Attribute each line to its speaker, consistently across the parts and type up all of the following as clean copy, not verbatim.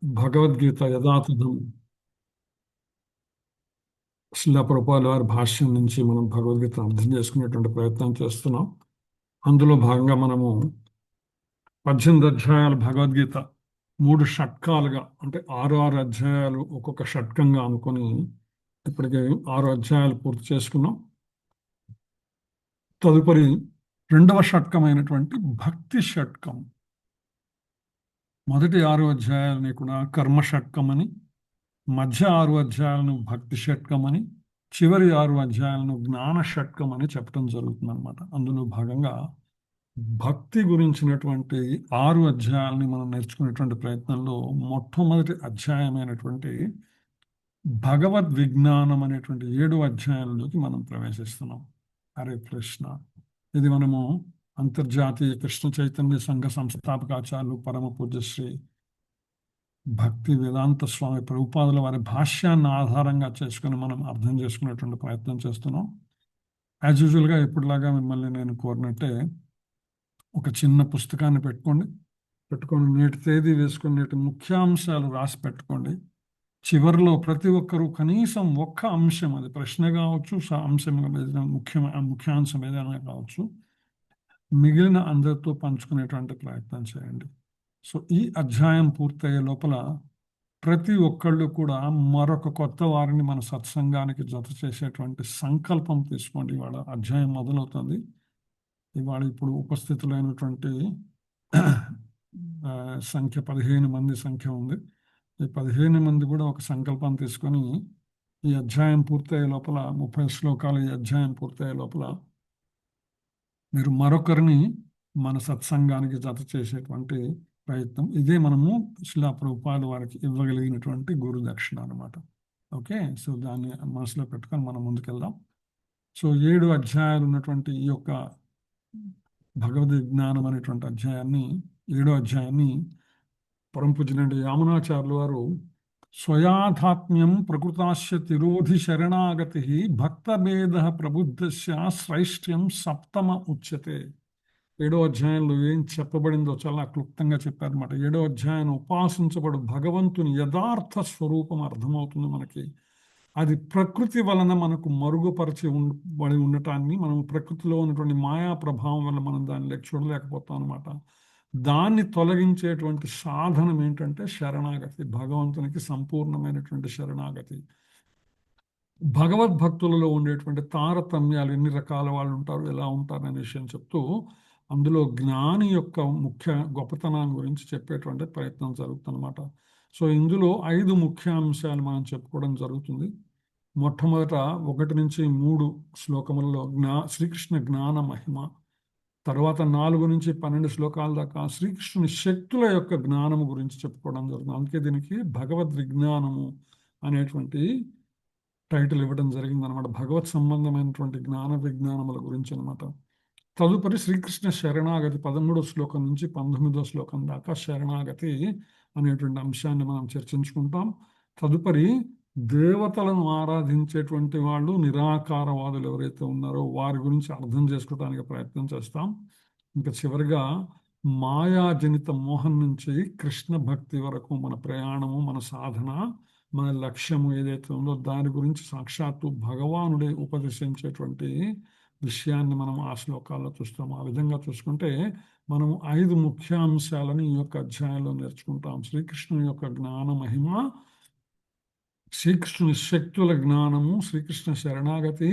Speaker 1: భగవద్గీత యథాతథం శిలా ప్రభుపాదుల వారి భాష్యం నుంచి మనం భగవద్గీత అర్థం చేసుకునేటువంటి ప్రయత్నం చేస్తున్నాం. అందులో భాగంగా మనము 18 అధ్యాయాలు భగవద్గీత 3 షట్కాలుగా, అంటే 6 అధ్యాయాలు ఒక్కొక్క షట్కంగా అనుకొని ఇప్పటికే 6 అధ్యాయాలు పూర్తి చేసుకున్నాం. తదుపరి 2వ షట్కమైనటువంటి భక్తి షట్కం. మొదటి 6 అధ్యాయాలని కూడా కర్మ షట్కం అని, మధ్య 6 అధ్యాయాలను భక్తి షట్కం అని, చివరి 6 అధ్యాయాలను జ్ఞాన షట్కం అని చెప్పడం జరుగుతుంది అనమాట. అందులో భాగంగా భక్తి గురించినటువంటి 6 అధ్యాయాలని మనం నేర్చుకునేటువంటి ప్రయత్నంలో మొట్టమొదటి అధ్యాయమైనటువంటి భగవద్ విజ్ఞానం అనేటువంటి 7 అధ్యాయాలలోకి మనం ప్రవేశిస్తున్నాం. హరే కృష్ణ. ఇది మనము అంతర్జాతీయ కృష్ణ చైతన్య సంఘ సంస్థాపకాచార్యులు పరమ పూజ్యశ్రీ భక్తి వేదాంత స్వామి ప్రభుపాదుల వారి భాష్యాన్ని ఆధారంగా చేసుకుని మనం అర్థం చేసుకునేటువంటి ప్రయత్నం చేస్తున్నాం. యాజ్ యూజువల్గా ఎప్పుడులాగా మిమ్మల్ని నేను కోరినట్టే ఒక చిన్న పుస్తకాన్ని పెట్టుకొని నేటి తేదీ వేసుకొని నేటి ముఖ్యాంశాలు రాసి పెట్టుకోండి. చివరిలో ప్రతి ఒక్కరూ కనీసం ఒక్క అంశం, అది ప్రశ్న కావచ్చు, అంశం ముఖ్యాంశం ఏదైనా కావచ్చు, మిగిలిన అందరితో పంచుకునేటువంటి ప్రయత్నం చేయండి. సో ఈ అధ్యాయం పూర్తయ్యే లోపల ప్రతి ఒక్కళ్ళు కూడా మరొక కొత్త వారిని మన సత్సంగానికి జత చేసేటువంటి సంకల్పం తీసుకోండి. ఇవాళ అధ్యాయం మొదలవుతుంది. ఇవాళ ఇప్పుడు ఉపస్థితులైనటువంటి సంఖ్య 15 మంది సంఖ్య ఉంది. ఈ 15 మంది కూడా ఒక సంకల్పం తీసుకొని ఈ అధ్యాయం పూర్తయ్యే లోపల 30 శ్లోకాలు ఈ అధ్యాయం పూర్తయ్యే లోపల మీరు మరొకరిని మన సత్సంగానికి జత చేసేటువంటి ప్రయత్నం. ఇదే మనము శిలా ప్రభుపాదుల వారికి ఇవ్వగలిగినటువంటి గురు దక్షిణ అనమాట. ఓకే, సో దాన్ని మనసులో పెట్టుకొని మనం ముందుకెళ్దాం. సో 7 అధ్యాయాలు ఉన్నటువంటి ఈ యొక్క భగవద్ విజ్ఞానం అనేటువంటి అధ్యాయాన్ని, 7వ అధ్యాయాన్ని పరమ పూజ్యులైన యామునాచార్యుల వారు స్వయాథాత్మ్యం ప్రకృతాస్య తిరోధి శరణాగతి భక్తభేద ప్రబుద్ధస్య శ్రైష్ట్యం సప్తమ ఉచ్యతే. 7వ అధ్యాయంలో ఏం చెప్పబడిందో చాలా క్లుప్తంగా చెప్పారన్నమాట. 7వ అధ్యాయం ఉపాసించబడు భగవంతుని యథార్థ స్వరూపం అర్థమవుతుంది మనకి. అది ప్రకృతి వలన మనకు మరుగుపరిచి ఉండటాన్ని, మనం ప్రకృతిలో ఉన్నటువంటి మాయా ప్రభావం వల్ల మనం దాన్ని చూడలేకపోతాం అనమాట. దాన్ని తొలగించేటువంటి సాధనం ఏంటంటే శరణాగతి, భగవంతునికి సంపూర్ణమైనటువంటి శరణాగతి. భగవద్భక్తులలో ఉండేటువంటి తారతమ్యాలు, ఎన్ని రకాల వాళ్ళు ఉంటారు, ఎలా ఉంటారు అనే విషయం చెప్తూ అందులో జ్ఞాని యొక్క ముఖ్య గొప్పతనం గురించి చెప్పేటువంటి ప్రయత్నం జరుగుతుందన్నమాట. సో ఇందులో 5 ముఖ్య అంశాలు మనం చెప్పుకోవడం జరుగుతుంది. మొట్టమొదట 1 నుంచి 3 శ్లోకములలో శ్రీకృష్ణ జ్ఞాన మహిమ, తర్వాత 4 నుంచి 12 శ్లోకాల దాకా శ్రీకృష్ణుని శక్తుల యొక్క జ్ఞానము గురించి చెప్పుకోవడం జరుగుతుంది. అందుకే దీనికి భగవద్ విజ్ఞానము అనేటువంటి టైటిల్ ఇవ్వడం జరిగింది అనమాట. భగవత్ సంబంధమైనటువంటి జ్ఞాన విజ్ఞానముల గురించి అనమాట. తదుపరి శ్రీకృష్ణ శరణాగతి 13వ శ్లోకం నుంచి 19వ శ్లోకం దాకా శరణాగతి అనేటువంటి అంశాన్ని మనం చర్చించుకుంటాం. తదుపరి దేవతలను ఆరాధించేటువంటి వాళ్ళు, నిరాకారవాదులు ఎవరైతే ఉన్నారో వారి గురించి అర్థం చేసుకోవడానికి ప్రయత్నం చేస్తాం. ఇంకా చివరిగా మాయాజనిత మోహం నుంచి కృష్ణ భక్తి వరకు మన ప్రయాణము, మన సాధన, మన లక్ష్యము ఏదైతే ఉందో దాని గురించి సాక్షాత్తు భగవానుడే ఉపదేశించేటువంటి విషయాన్ని మనం ఆ శ్లోకాల్లో చూస్తాము. ఆ విధంగా చూసుకుంటే మనము 5 ముఖ్యాంశాలను ఈ యొక్క అధ్యాయంలో నేర్చుకుంటాం. శ్రీకృష్ణుని యొక్క జ్ఞాన మహిమ, శ్రీకృష్ణుని శక్తుల జ్ఞానము, శ్రీకృష్ణ శరణాగతి,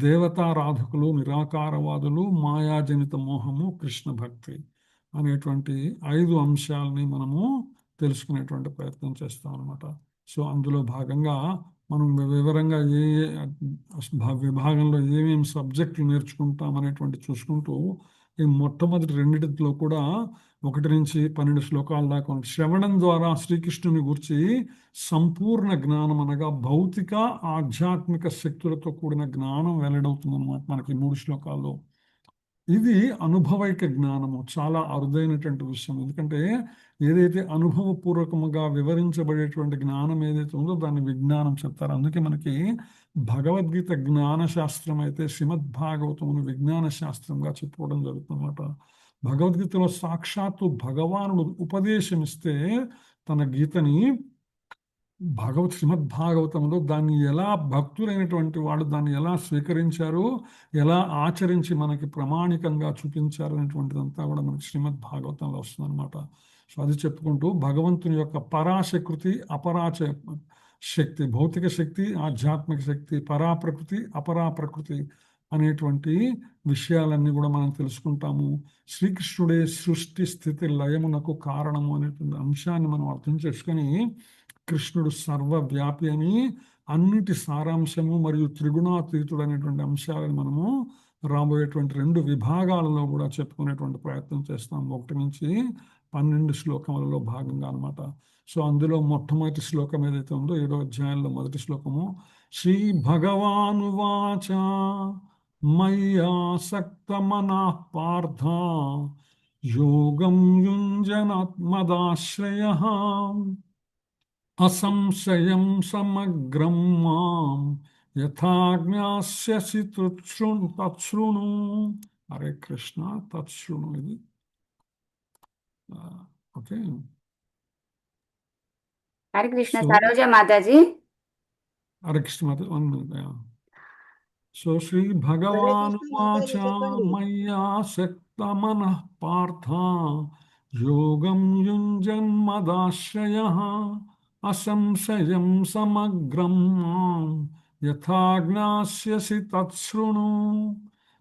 Speaker 1: దేవతారాధకులు, నిరాకారవాదులు, మాయాజనిత మోహము, కృష్ణ భక్తి అనేటువంటి 5 అంశాలని మనము తెలుసుకునేటువంటి ప్రయత్నం చేస్తాం అనమాట. సో అందులో భాగంగా మనం వివరంగా ఏ విభాగంలో ఏమేమి సబ్జెక్టులు నేర్చుకుంటాం అనేటువంటి చూసుకుంటూ ఈ మొట్టమొదటి 2 కూడా 1 నుంచి 12 శ్లోకాల దాకా శ్రవణం ద్వారా శ్రీకృష్ణుని గురించి సంపూర్ణ జ్ఞానం, అనగా భౌతిక ఆధ్యాత్మిక శక్తులతో కూడిన జ్ఞానం వెల్లడవుతుంది అన్నమాట మనకి 3 శ్లోకాల్లో. ఇది అనుభవైక జ్ఞానము, చాలా అరుదైనటువంటి విషయం. ఎందుకంటే ఏదైతే అనుభవపూర్వకముగా వివరించబడేటువంటి జ్ఞానం ఏదైతే ఉందో దాన్ని విజ్ఞానం చెప్తారు. అందుకే మనకి భగవద్గీత జ్ఞాన శాస్త్రం అయితే శ్రీమద్భాగవతమును విజ్ఞాన శాస్త్రంగా చెప్పుకోవడం జరుగుతుందన్నమాట. భగవద్గీతలో సాక్షాత్తు భగవానుడు ఉపదేశం ఇస్తే తన గీతని శ్రీమద్ భాగవతంలో దాన్ని ఎలా భక్తులైనటువంటి వాళ్ళు దాన్ని ఎలా స్వీకరించారు, ఎలా ఆచరించి మనకి ప్రామాణికంగా చూపించారు అనేటువంటిదంతా కూడా మనకి శ్రీమద్ భాగవతంలో వస్తుందన్నమాట. సో అది చెప్పుకుంటూ భగవంతుని యొక్క పరాశకృతి అపరాచ శక్తి, భౌతిక శక్తి, ఆధ్యాత్మిక శక్తి, పరాప్రకృతి అపరాప్రకృతి అనేటువంటి విషయాలన్నీ కూడా మనం తెలుసుకుంటాము. శ్రీకృష్ణుడే సృష్టి స్థితి లయమునకు కారణము అనేటువంటి అంశాన్ని మనం అర్థం చేసుకొని కృష్ణుడు సర్వవ్యాపి అని అన్నిటి సారాంశము మరియు త్రిగుణాతీతుడు అనేటువంటి అంశాలను మనము రాబోయేటువంటి 2 విభాగాలలో కూడా చెప్పుకునేటువంటి ప్రయత్నం చేస్తాం. 1 నుంచి 12 శ్లోకములలో భాగంగా అనమాట. సో అందులో మొట్టమొదటి శ్లోకం ఏదైతే ఉందో 7వ అధ్యాయంలో మొదటి శ్లోకము శ్రీ భగవానువాచ మయ్యాసక్తమనః పార్థ యోగం యుంజనత్మదాశ్రయః అసంశయం సమగ్రం మాం యథా జ్ఞాస్యసి తచ్ఛృణు. హరే కృష్ణ, తచ్ఛృణు. ఇది ఓకే.
Speaker 2: హరే కృష్ణ.
Speaker 1: సో
Speaker 2: సరోజ మాతాజీ.
Speaker 1: హరే కృష్ణ మాత. 1 minute. సో శ్రీ భగవానువాచ మయ్యాసక్తమనః పార్థ యోగం యుంజన్మదాశ్రయః అసంశయం సమగ్రం మాం యథా జ్ఞాస్యసి తచ్ఛృణు.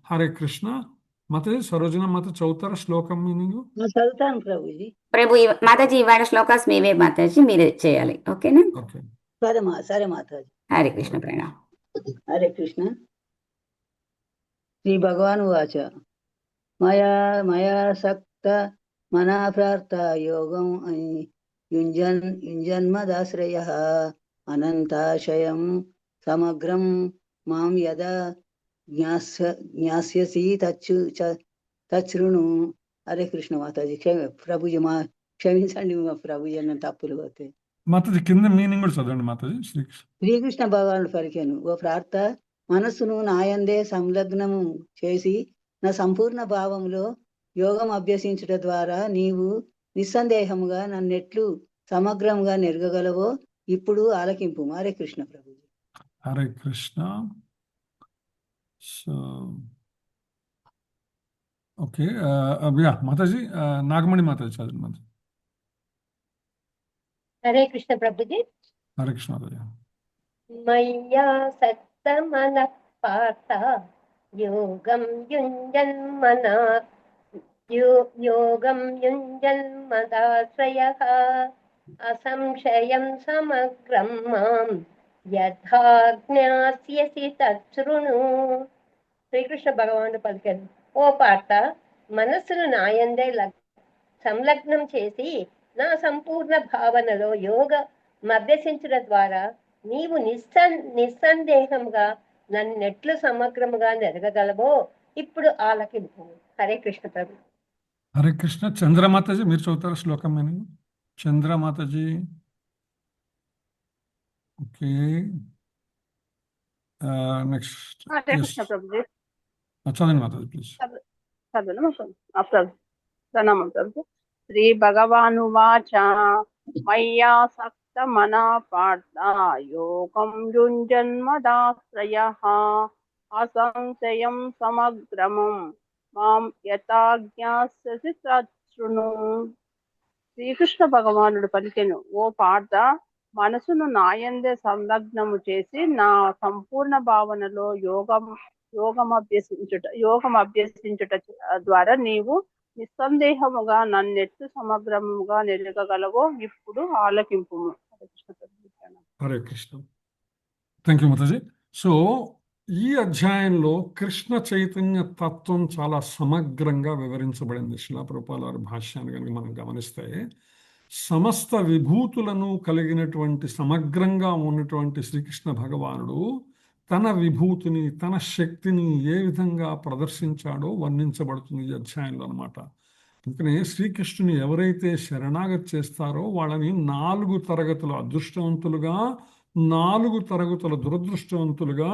Speaker 1: హరే కృష్ణ. మతే సరోజన మత చౌతర శ్లోకం మీనింగ్
Speaker 3: చదువుతాను ప్రభుజీ.
Speaker 2: మాతాజీ ఇవాళ శ్లోకాస్ మీవే మాతాజీ, మీరే చేయాలి. ఓకేనా?
Speaker 1: ఓకే.
Speaker 3: సరే మాతాజీ.
Speaker 2: హరే కృష్ణ. ప్రణామం.
Speaker 3: హరే కృష్ణ. శ్రీ భగవాన్ వాచ మయాసక్త మనా ప్రార్థ యోగం యుంజన్మదాశ్రయ అనంతాశయం సమగ్రం మాం యదా జ్ఞాస్యసి తచ్ఛృణు. హరే కృష్ణ మాతాజీ. ప్రభుజీ క్షమించండి మా ప్రభుజీ, అన్న తప్పులు పోతే.
Speaker 1: మాతాజీ కింద మీనింగ్ కూడా చదవండి మాతాజీ.
Speaker 3: శ్రీకృష్ణ భగవానుడు పలికాను, ఓ ప్రార్థ, మనస్సును నాయందే సంలగ్నము చేసి నా సంపూర్ణ భావములో యోగం అభ్యసించుట ద్వారా నీవు నిస్సందేహముగా నన్నెట్లు సమగ్రంగా నెరగగలవో ఇప్పుడు ఆలకింపు. హరే కృష్ణ ప్రభుజీ.
Speaker 1: హరే కృష్ణ. So okay. మాతాజీ నాగమణి మాతాజీ చదవండి మాతాజీ.
Speaker 4: హరే కృష్ణ ప్రభుజీ.
Speaker 1: హరే కృష్ణ మాతాజీ.
Speaker 4: మయ్యాసక్తమనః పార్థ యోగం యుంజన్మదాశ్రయః అసంశయం సమగ్రం మాం యథా జ్ఞాస్యసి తచ్ఛృణు. శ్రీకృష్ణ భగవానుడు పలికారు, ఓ పార్థ, మనస్సును నాయందే సంలగ్నం చేసి నా సంపూర్ణ భావనలో అభ్యసించడం ద్వారా నీవు నిస్సందేహంగా నన్నెట్లు సమగ్రముగా నెరగగలవో ఇప్పుడు ఆలకింపు. హరే కృష్ణ ప్రభు.
Speaker 1: హరే కృష్ణ. చంద్రమాతాజీ మీరు చదువుతారు శ్లోకం మీనింగ్. చంద్రమాతాజీ. ఓకే. నెక్స్ట్
Speaker 5: హరే కృష్ణ ప్రభుజీ.
Speaker 1: చదవండి మాతాజీ ప్లీజ్.
Speaker 5: ప్రణామం ప్రభు. శ్రీ భగవానువాచ మయ్యాసక్త మనా పార్థ యోగం యుంజన్మదాశ్రయః అసంశయం సమగ్రమం మాం యథా జ్ఞాస్యసి తచ్ఛృణు. శ్రీకృష్ణ భగవానుడు పలికెను, ఓ పార్థ, మనసును నాయందే సంలగ్నము చేసి నా సంపూర్ణ భావనలో యోగం అభ్యసించుట ద్వారా నీవు నిస్సందేహముగా నన్నెట్లు సమగ్రముగా నెరగగలవో ఇప్పుడు ఆలకింపు.
Speaker 1: హరే కృష్ణ. థ్యాంక్ యూ మాతాజీ. సో ఈ అధ్యాయంలో కృష్ణ చైతన్య తత్వం చాలా సమగ్రంగా వివరించబడింది. శిలా ప్రభుపాల వారి భాష్యాన్ని కనుక మనం గమనిస్తే సమస్త విభూతులను కలిగినటువంటి సమగ్రంగా ఉన్నటువంటి శ్రీకృష్ణ భగవానుడు తన విభూతిని, తన శక్తిని ఏ విధంగా ప్రదర్శించాడో వర్ణించబడుతుంది ఈ అధ్యాయంలో అనమాట. అందుకనే శ్రీకృష్ణుని ఎవరైతే శరణాగతి చేస్తారో వాళ్ళని 4 తరగతుల అదృష్టవంతులుగా, 4 తరగతుల దురదృష్టవంతులుగా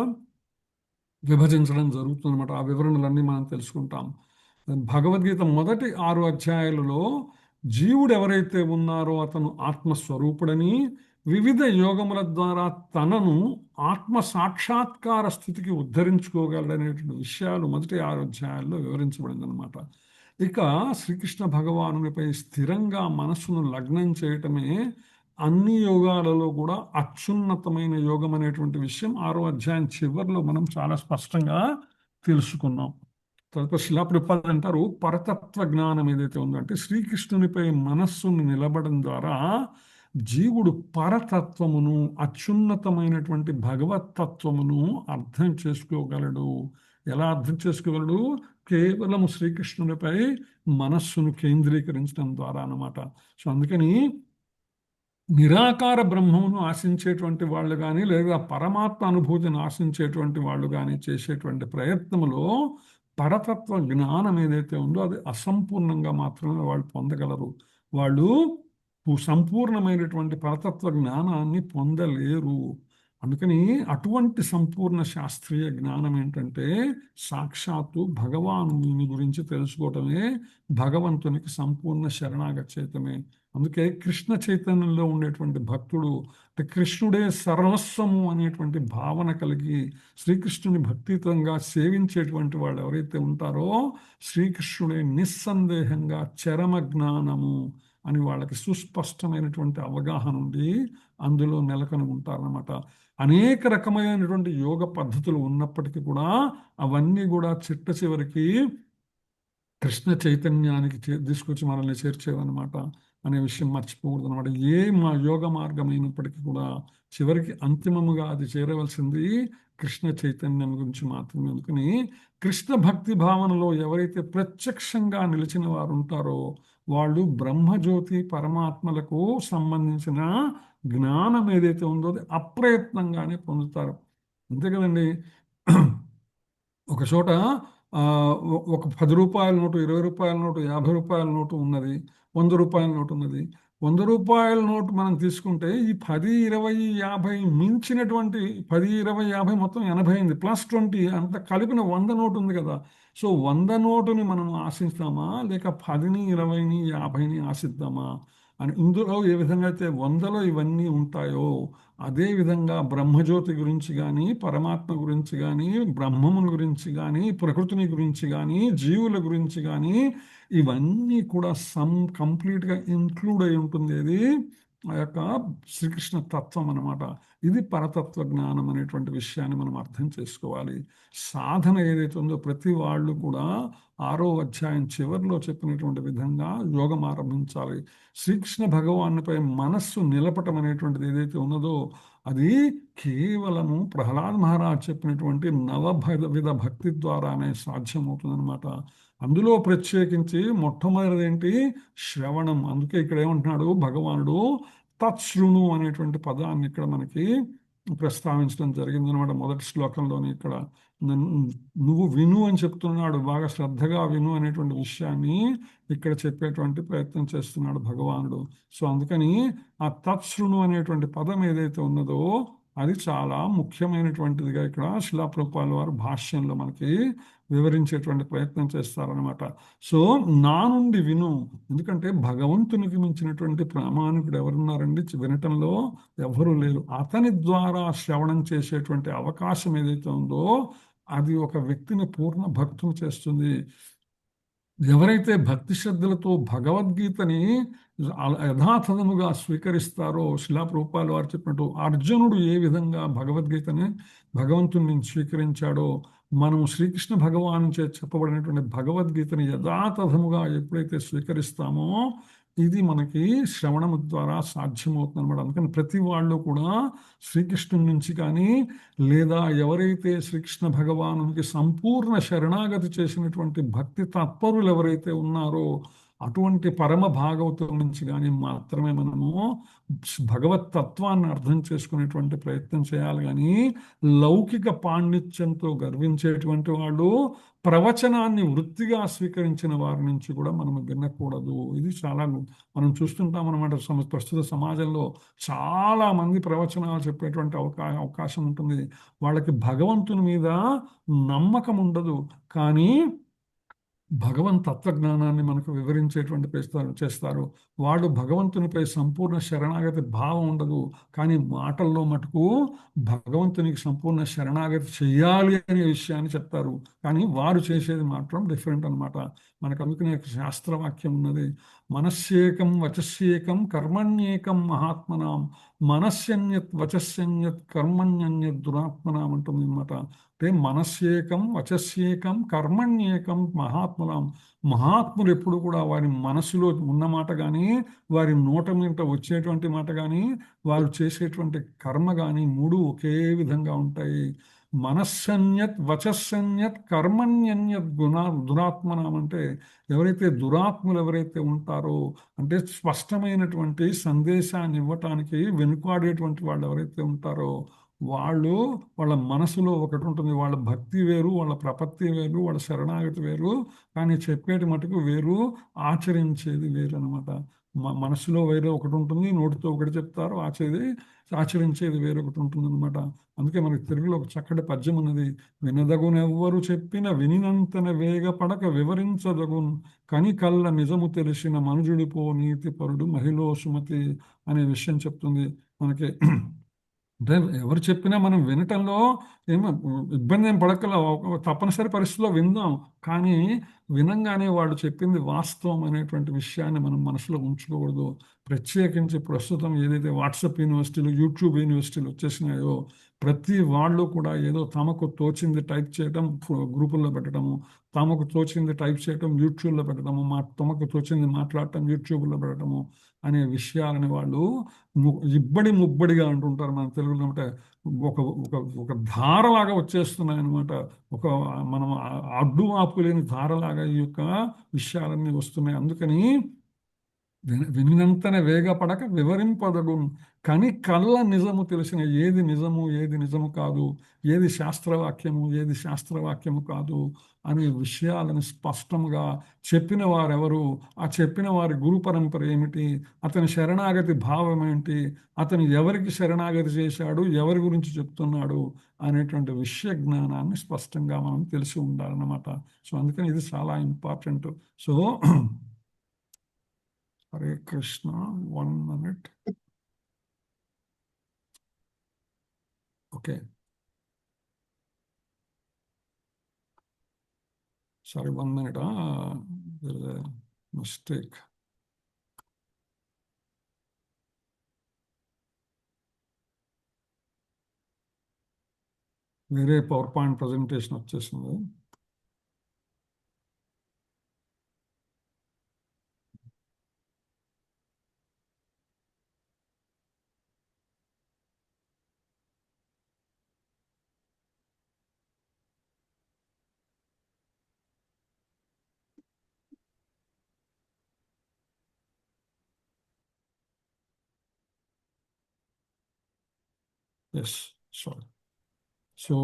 Speaker 1: విభజించడం జరుగుతుందన్నమాట. ఆ వివరణలన్నీ మనం తెలుసుకుంటాం. భగవద్గీత మొదటి 6 అధ్యాయాలలో జీవుడు ఎవరైతే ఉన్నారో అతను ఆత్మస్వరూపుడని, వివిధ యోగముల ద్వారా తనను ఆత్మ సాక్షాత్కార స్థితికి ఉద్ధరించుకోగలడనేటువంటి విషయాలు మొదటి 6 అధ్యాయాల్లో వివరించబడింది అనమాట. ఇక శ్రీకృష్ణ భగవానునిపై స్థిరంగా మనస్సును లగ్నం చేయటమే అన్ని యోగాలలో కూడా అత్యున్నతమైన యోగం అనేటువంటి విషయం 6వ అధ్యాయం చివరిలో మనం చాలా స్పష్టంగా తెలుసుకున్నాం. తర్వాత శిలా ప్రభుపాదులు అంటారు, పరతత్వ జ్ఞానం ఏదైతే ఉందో అంటే శ్రీకృష్ణునిపై మనస్సును నిలబడడం ద్వారా జీవుడు పరతత్వమును, అత్యున్నతమైనటువంటి భగవతత్వమును అర్థం చేసుకోగలడు. ఎలా అర్థం చేసుకోగలడు? కేవలం శ్రీకృష్ణునిపై మనస్సును కేంద్రీకరించడం ద్వారా అన్నమాట. సో అందుకని నిరాకార బ్రహ్మమును ఆశించేటువంటి వాళ్ళు కానీ, లేదా పరమాత్మ అనుభూతిని ఆశించేటువంటి వాళ్ళు కానీ చేసేటువంటి ప్రయత్నంలో పరతత్వ జ్ఞానం ఏదైతే ఉందో అది అసంపూర్ణంగా మాత్రమే వాళ్ళు పొందగలరు. వాళ్ళు సంపూర్ణమైనటువంటి పరతత్వ జ్ఞానాన్ని పొందలేరు. అందుకని అటువంటి సంపూర్ణ శాస్త్రీయ జ్ఞానం ఏంటంటే సాక్షాత్తు భగవానుని గురించి తెలుసుకోవటమే భగవంతునికి సంపూర్ణ శరణాగత్యమే. అందుకే కృష్ణ చైతన్యంలో ఉండేటువంటి భక్తుడు అంటే కృష్ణుడే సర్వస్వము అనేటువంటి భావన కలిగి శ్రీకృష్ణుని భక్తియుతంగా సేవించేటువంటి వాళ్ళు ఎవరైతే ఉంటారో శ్రీకృష్ణుడే నిస్సందేహంగా చరమ జ్ఞానము అని వాళ్ళకి సుస్పష్టమైనటువంటి అవగాహన ఉండి అందులో నెలకొని ఉంటారన్నమాట. అనేక రకమైనటువంటి యోగ పద్ధతులు ఉన్నప్పటికీ కూడా అవన్నీ కూడా చిట్ట చివరికి కృష్ణ చైతన్యానికి తీసుకొచ్చి మనల్ని చేర్చేవన్నమాట అనే విషయం మర్చిపోకూడదు అనమాట. ఏ యోగ మార్గం అయినప్పటికీ కూడా చివరికి అంతిమముగా అది చేరవలసింది కృష్ణ చైతన్యం గురించి మాత్రమే. అందుకని కృష్ణ భక్తి భావనలో ఎవరైతే ప్రత్యక్షంగా నిలిచిన వారు ఉంటారో వాళ్ళు బ్రహ్మజ్యోతి పరమాత్మలకు సంబంధించిన జ్ఞానం ఏదైతే ఉందో అది అప్రయత్నంగానే పొందుతారు. అంతే కదండి. ఒక చోట ఒక 10 రూపాయల నోటు, 20 రూపాయల నోటు, 50 రూపాయల నోటు ఉన్నది, 100 రూపాయల నోటు ఉన్నది. 100 రూపాయల నోటు మనం తీసుకుంటే ఈ 10, 20, 50 మించినటువంటి 10, 20, 50 మొత్తం 80 అయింది, +20 అంత కలిపిన 100 నోటు ఉంది కదా. సో 100 నోటుని మనం ఆశిస్తామా లేక 10ని, 20ని, 50ని ఆశిద్దామా అని. ఇందులో ఏ విధంగా అయితే 100లో ఇవన్నీ ఉంటాయో అదే విధంగా బ్రహ్మజ్యోతి గురించి కానీ, పరమాత్మ గురించి కానీ, బ్రహ్మముని గురించి కానీ, ప్రకృతిని గురించి కానీ, జీవుల గురించి కానీ ఇవన్నీ కూడా కంప్లీట్గా ఇంక్లూడ్ అయి ఉంటుంది. ఇది ఆ యొక్క శ్రీకృష్ణ తత్వం అన్నమాట. ఇది పరతత్వ జ్ఞానం అనేటువంటి విషయాన్ని మనం అర్థం చేసుకోవాలి. సాధన ఏదైతే ఉందో ప్రతి వాళ్ళు కూడా 6వ అధ్యాయం చివరిలో చెప్పినటువంటి విధంగా యోగం ఆరంభించాలి. శ్రీకృష్ణ భగవానుపై మనస్సు నిలపటం అనేటువంటిది ఏదైతే ఉన్నదో అది కేవలము ప్రహ్లాద్ మహారాజ్ చెప్పినటువంటి నవవిధ భక్తి ద్వారానే సాధ్యమవుతుందన్నమాట. అందులో ప్రత్యేకించి మొట్టమొదటిది ఏంటి? శ్రవణం. అందుకే ఇక్కడ ఏమంటున్నాడు భగవానుడు, తత్శృణు అనేటువంటి పదాన్ని ఇక్కడ మనకి ప్రస్తావించడం జరిగింది అనమాట. మొదటి శ్లోకంలోని ఇక్కడ నువ్వు విను అని చెప్తున్నాడు, బాగా శ్రద్ధగా విను అనేటువంటి విషయాన్ని ఇక్కడ చెప్పేటువంటి ప్రయత్నం చేస్తున్నాడు భగవానుడు. సో అందుకని ఆ తత్శృణు అనేటువంటి పదం ఏదైతే ఉన్నదో అది చాలా ముఖ్యమైనటువంటిదిగా ఇక్కడ శిలా ప్రభుపాదుల వారు భాష్యంలో మనకి వివరించేటువంటి ప్రయత్నం చేస్తారనమాట. సో నా నుండి విను, ఎందుకంటే భగవంతునికి మించినటువంటి ప్రామాణికుడు ఎవరున్నారండి? వినటంలో ఎవరు లేరు. అతని ద్వారా శ్రవణం చేసేటువంటి అవకాశం ఏదైతే ఉందో అది ఒక వ్యక్తిని పూర్ణ భక్తులు చేస్తుంది. ఎవరైతే భక్తి శ్రద్ధలతో భగవద్గీతని యథాతథముగా స్వీకరిస్తారో శిలా ప్రభుపాదుల వారు చెప్పినట్టు అర్జునుడు ఏ విధంగా భగవద్గీతని భగవంతుని స్వీకరించాడో మనం శ్రీకృష్ణ భగవాను చే చెప్పబడినటువంటి భగవద్గీతని యథాతథముగా ఎప్పుడైతే స్వీకరిస్తామో ఇది మనకి శ్రవణము ద్వారా సాధ్యమవుతుంది అనమాట. అందుకని ప్రతి వాళ్ళు కూడా శ్రీకృష్ణుని నుంచి కానీ లేదా ఎవరైతే శ్రీకృష్ణ భగవానునికి సంపూర్ణ శరణాగతి చేసినటువంటి భక్తి తత్పరులు ఎవరైతే ఉన్నారో అటువంటి పరమ భాగవతుల నుంచి కానీ మాత్రమే మనము భగవత్ తత్వాన్ని అర్థం చేసుకునేటువంటి ప్రయత్నం చేయాలి. కానీ లౌకిక పాండిత్యంతో గర్వించేటువంటి వాళ్ళు ప్రవచనాన్ని వృత్తిగా స్వీకరించిన వారి నుంచి కూడా మనం వినకూడదు. ఇది చాలా మనం చూస్తుంటాం అన్నమాట. ప్రస్తుత సమాజంలో చాలా మంది ప్రవచనాలు చెప్పేటువంటి అవకాశం ఉంటుంది. వాళ్ళకి భగవంతుని మీద నమ్మకం ఉండదు, కానీ భగవంత్ తత్వజ్ఞానాన్ని మనకు వివరించేటువంటి చేస్తారు. వాళ్ళు భగవంతునిపై సంపూర్ణ శరణాగతి భావం ఉండదు, కానీ మాటల్లో మటుకు భగవంతునికి సంపూర్ణ శరణాగతి చెయ్యాలి అనే విషయాన్ని చెప్తారు. కానీ వారు చేసేది మాత్రం డిఫరెంట్ అనమాట. మనకు అందుకనే శాస్త్రవాక్యం ఉన్నది, మనస్యేకం వచస్యేకం కర్మణ్యేకం మహాత్మనాం, మనస్యన్యత్ వచస్యన్యత్ కర్మణ్యన్యత్ దురాత్మనాం అంటుంది అనమాట. అంటే మనస్యేకం వచస్యేకం కర్మణ్యేకం మహాత్ములం. మహాత్ములు ఎప్పుడు కూడా వారి మనసులో ఉన్న మాట కానీ, వారి నోట మీద వచ్చేటువంటి మాట కానీ, వారు చేసేటువంటి కర్మ కానీ మూడు ఒకే విధంగా ఉంటాయి. మనస్సన్యత్ వచస్సన్యత్ కర్మణ్యన్యత్ దురాత్మనం అంటే ఎవరైతే దురాత్ములు ఎవరైతే ఉంటారో, అంటే స్పష్టమైనటువంటి సందేశాన్ని ఇవ్వటానికి వెనుకాడేటువంటి వాళ్ళు ఎవరైతే ఉంటారో, వాళ్ళ మనసులో ఒకటి ఉంటుంది. వాళ్ళ భక్తి వేరు, వాళ్ళ ప్రపత్తి వేరు, వాళ్ళ శరణాగతి వేరు, కానీ చెప్పేటి మటుకు వేరు, ఆచరించేది వేరు అనమాట. మనసులో వేరే ఒకటి ఉంటుంది, నోటితో ఒకటి చెప్తారు, ఆచరించేది వేరొకటి ఉంటుంది అనమాట. అందుకే మనకి తెలుగులో ఒక చక్కటి పద్యం ఉన్నది, వినదగునెవ్వరు చెప్పిన వినినంతన వేగపడక వివరించదగున్, కనికల్ల నిజము తెలిసిన మనుజుడిపో నీతి పరుడు మహిళో సుమతి అనే విషయం చెప్తుంది మనకి. అంటే ఎవరు చెప్పినా మనం వినటంలో ఏమో ఇబ్బంది ఏం పడకల, తప్పనిసరి పరిస్థితిలో విందాం, కానీ వినంగానే వాళ్ళు చెప్పింది వాస్తవం అనేటువంటి విషయాన్ని మనం మనసులో ఉంచుకోకూడదు. ప్రత్యేకించి ప్రస్తుతం ఏదైతే వాట్సాప్ యూనివర్సిటీలు, యూట్యూబ్ యూనివర్సిటీలు వచ్చేసినాయో, ప్రతి వాళ్ళు కూడా ఏదో తమకు తోచింది టైప్ చేయడం గ్రూపుల్లో పెట్టడము, తమకు తోచింది టైప్ చేయడం యూట్యూబ్లో పెట్టడము, తమకు తోచింది మాట్లాడటం యూట్యూబ్లో పెట్టడము అనే విషయాలని వాళ్ళు ముబ్బడిగా అంటుంటారు మన తెలుగులో. అంటే ఒక ఒక ఒక ధారలాగా వచ్చేస్తున్నాయి అనమాట. మనం అడ్డు ఆపు లేని ధారలాగా ఈ యొక్క విషయాలన్నీ వస్తున్నాయి. అందుకని వినినంతనే వేగపడక వివరింపదగు, కని కళ్ళ నిజము తెలిసిన ఏది నిజము ఏది నిజము కాదు, ఏది శాస్త్రవాక్యము ఏది శాస్త్రవాక్యము కాదు అనే విషయాలను స్పష్టంగా చెప్పిన వారెవరు, ఆ చెప్పిన వారి గురు పరంపర ఏమిటి, అతని శరణాగతి భావం ఏంటి, అతను ఎవరికి శరణాగతి చేశాడు, ఎవరి గురించి చెప్తున్నాడు అనేటువంటి విషయ జ్ఞానాన్ని స్పష్టంగా మనం తెలిసి ఉండాలన్నమాట. సో అందుకని ఇది చాలా important. So Hare Krishna, 1 minute. Okay. Sorry, 1 minute. There is a mistake. వేరే పవర్ పాయింట్ ప్రజెంటేషన్ వచ్చేసింది. Yes, sorry. So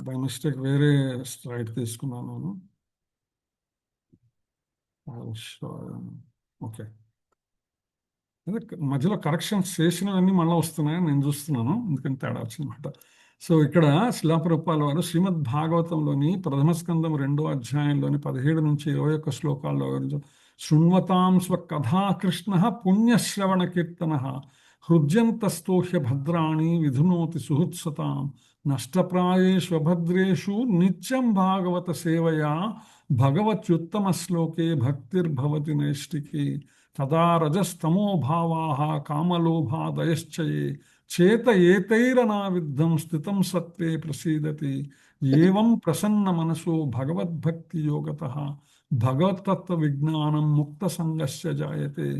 Speaker 1: by mistake వేరే స్లైడ్ తీసుకున్నాను. ఓకే, మధ్యలో కరెక్షన్స్ చేసినవన్నీ మళ్ళీ వస్తున్నాయని నేను చూస్తున్నాను, ఎందుకని తేడా వచ్చిందన్నమాట. సో ఇక్కడ శిలాప్రభుపాల వారు శ్రీమద్ భాగవతంలోని ప్రథమ స్కందం 2వ అధ్యాయంలోని 17 నుంచి 21 శ్లోకాల్లో శృణ్వతాం స్వకథా కృష్ణ పుణ్యశ్రవణ కీర్తన హృద్యంతస్తోహ్య భద్రాణి విధునోతి సుహృత్సతాం నష్టప్రాయేష్వభద్రేషు నిత్యం భాగవత సేవయా భగవత్యుత్తమ శ్లోకే భక్తిర్భవతి నైష్టికి తదా రజస్తమో భావాః కామలోభాదయశ్చయే చేత ఏతైరనావిద్ధం స్థితం సత్వే ప్రసీదతి ఏవం ప్రసన్న మనసో భగవద్భక్తి యోగతః భగవత్తత్వ విజ్ఞానం ముక్త సంగస్య జాయతే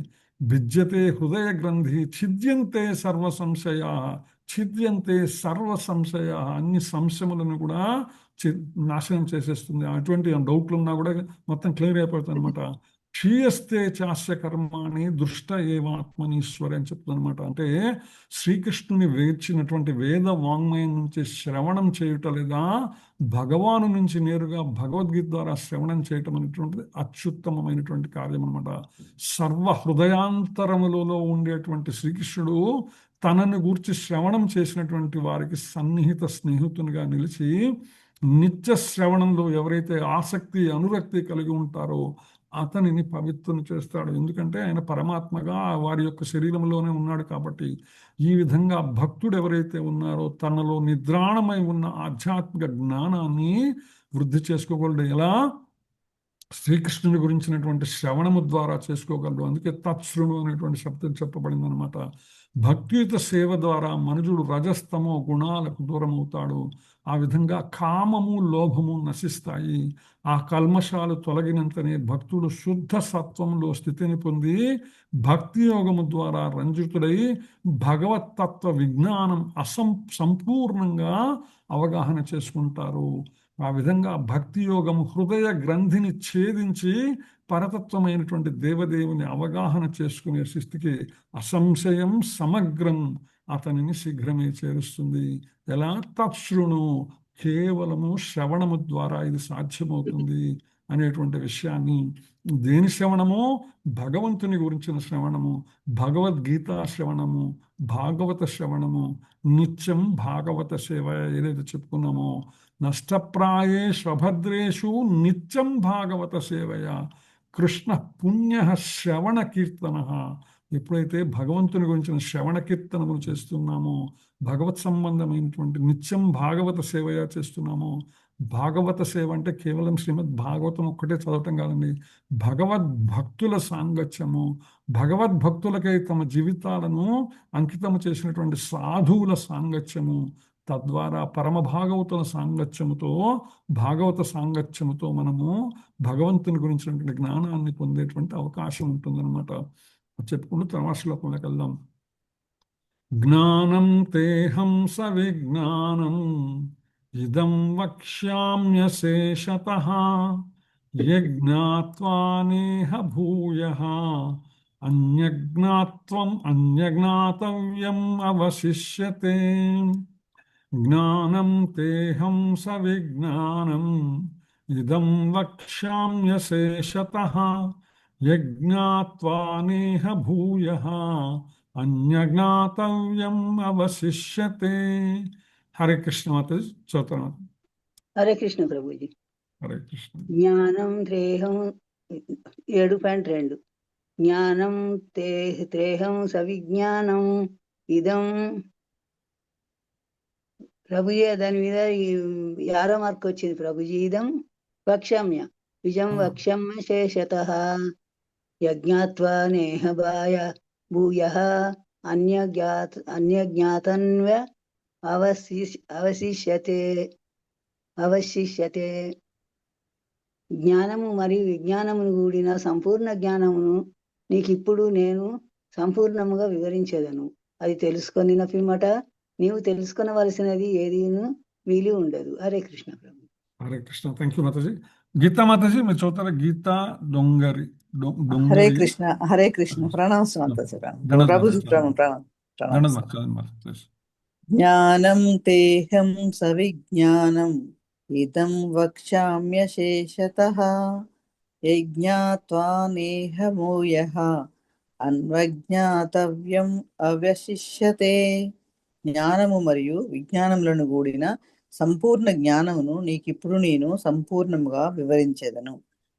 Speaker 1: భిద్యతే హృదయ గ్రంథి ఛిద్యంతే సర్వ సంశయా అన్ని సంశయములను కూడా నాశనం చేసేస్తుంది. అటువంటి డౌట్లు ఉన్నా కూడా మొత్తం క్లియర్ అయిపోతుంది అనమాట. క్షీయస్తే చాస్య కర్మాణి దృష్ట ఏవాత్మనీశ్వరి అని చెప్తుంది అనమాట. అంటే శ్రీకృష్ణుని వేర్చినటువంటి వేద వాంగ్మయం నుంచి శ్రవణం చేయటం లేదా భగవాను నుంచి నేరుగా భగవద్గీత ద్వారా శ్రవణం చేయటం అనేటువంటిది అత్యుత్తమమైనటువంటి కార్యం అనమాట. సర్వ హృదయాంతరములలో ఉండేటువంటి శ్రీకృష్ణుడు తనను గూర్చి శ్రవణం చేసినటువంటి వారికి సన్నిహిత స్నేహితునిగా నిలిచి నిత్య శ్రవణంలో ఎవరైతే ఆసక్తి అనురక్తి కలిగి ఉంటారో అతనిని పవిత్రుని చేస్తాడు. ఎందుకంటే ఆయన పరమాత్మగా వారి యొక్క శరీరంలోనే ఉన్నాడు కాబట్టి. ఈ విధంగా భక్తుడు ఎవరైతే ఉన్నారో తనలో నిద్రాణమై ఉన్న ఆధ్యాత్మిక జ్ఞానాన్ని వృద్ధి చేసుకోగలడు. ఎలా? శ్రీకృష్ణుని గురించినటువంటి శ్రవణము ద్వారా చేసుకోగలడు. అందుకే తత్శృణు అనేటువంటి శబ్దం చెప్పబడింది అనమాట. భక్తియుత సేవ ద్వారా మనుజుడు రజస్తమో గుణాలకు దూరం అవుతాడు. ఆ విధంగా కామము లోభము నశిస్తాయి. ఆ కల్మషాలు తొలగినంతనే భక్తుడు శుద్ధ సత్వంలో స్థితిని పొంది భక్తి యోగము ద్వారా రంజితుడై భగవత్తత్వ విజ్ఞానం సంపూర్ణంగా అవగాహన చేసుకుంటారు. ఆ విధంగా భక్తి యోగము హృదయ గ్రంథిని ఛేదించి పరతత్వమైనటువంటి దేవదేవుని అవగాహన చేసుకునే స్థితికి అసంశయం సమగ్రం అతనిని శీఘ్రమే చేరుస్తుంది. ఎలా? తత్శృణు, కేవలము శ్రవణము ద్వారా ఇది సాధ్యమవుతుంది అనేటువంటి విషయాన్ని. దేని శ్రవణము? భగవంతుని గురించిన శ్రవణము, భగవద్గీత శ్రవణము, భాగవత శ్రవణము, నిత్యం భాగవత సేవ ఏదైతే చెప్పుకున్నామో, నష్టప్రాయేషు అభద్రేషు నిత్యం భాగవత సేవయ కృష్ణ పుణ్య శ్రవణ కీర్తన. ఎప్పుడైతే భగవంతుని గురించిన శ్రవణ కీర్తనములు చేస్తున్నామో, భగవత్ సంబంధమైనటువంటి నిత్యం భాగవత సేవయ చేస్తున్నామో, భాగవత సేవ అంటే కేవలం శ్రీమద్ భాగవతం ఒక్కటే చదవటం కాదండి, భగవద్భక్తుల సాంగత్యము, భగవద్భక్తులకై తమ జీవితాలను అంకితము చేసినటువంటి సాధువుల సాంగత్యము, తద్వారా పరమ భాగవతుల సాంగత్యముతో, భాగవత సాంగత్యముతో మనము భగవంతుని గురించినటువంటి జ్ఞానాన్ని పొందేటువంటి అవకాశం ఉంటుందన్నమాట. చెప్పుకుంటూ తర్వాత శ్లోకంలోకి వెళ్దాం. జ్ఞానం తేహం సవిజ్ఞానం ఇదం వక్ష్యామ్యశేషతః యజ్ఞాత్వా నేహ భూయః అన్యజ్ఞాతవ్యం అవశిష్యతే. జ్ఞానం తేహం సవిజ్ఞానం ఇదం వక్ష్యామ్యశేషతః యజ్ఞాత్వా నేహ భూయః అన్యజ్ఞాతవ్యం అవశిష్యతే. హరే కృష్ణ మాతాజీ చదువుతాను.
Speaker 3: హరే కృష్ణ ప్రభుజీ.
Speaker 1: హరే కృష్ణ.
Speaker 3: జ్ఞానం త్రేహం 7.2 జ్ఞానం త్రేహం సవిజ్ఞానం ఇదం. ప్రభుజీ దాని మీద 6వ మార్క్ వచ్చింది ప్రభుజీ. ఇదం వక్ష్యామ్య విజం వక్ష్యామ్య శేషతః యజ్ఞాత్వా నేహ భూయః అన్యజ్ఞాతన్వ అవశిష్యతే. జ్ఞానము మరియు విజ్ఞానమును కూడిన సంపూర్ణ జ్ఞానమును నీకిప్పుడు నేను సంపూర్ణముగా వివరించేదను. అది తెలుసుకొనిన పిమ్మట నీవు తెలుసుకొనవలసినది ఏదీను మిగిలి ఉండదు. హరే కృష్ణ ప్రభు.
Speaker 1: హరే కృష్ణ. థ్యాంక్ యూ మాతాజీ. గీతా మాతాజీ మీరు చదువుతారా? గీతా డొంగరి.
Speaker 6: హరే కృష్ణ. హరే కృష్ణ. ప్రణామం మాతాజీ. ప్రభుజీ ప్రణామం. జ్ఞానం తేహం సవిజ్ఞానం ఇదం వక్ష్యామ్యశేషతః యజ్ఞాత్వా నేహ భూయః అన్వజ్ఞాతవ్యం అవశిష్యతే. జ్ఞానము మరియు విజ్ఞానములను కూడిన సంపూర్ణ జ్ఞానమును నీకిప్పుడు నేను సంపూర్ణముగా వివరించేదను.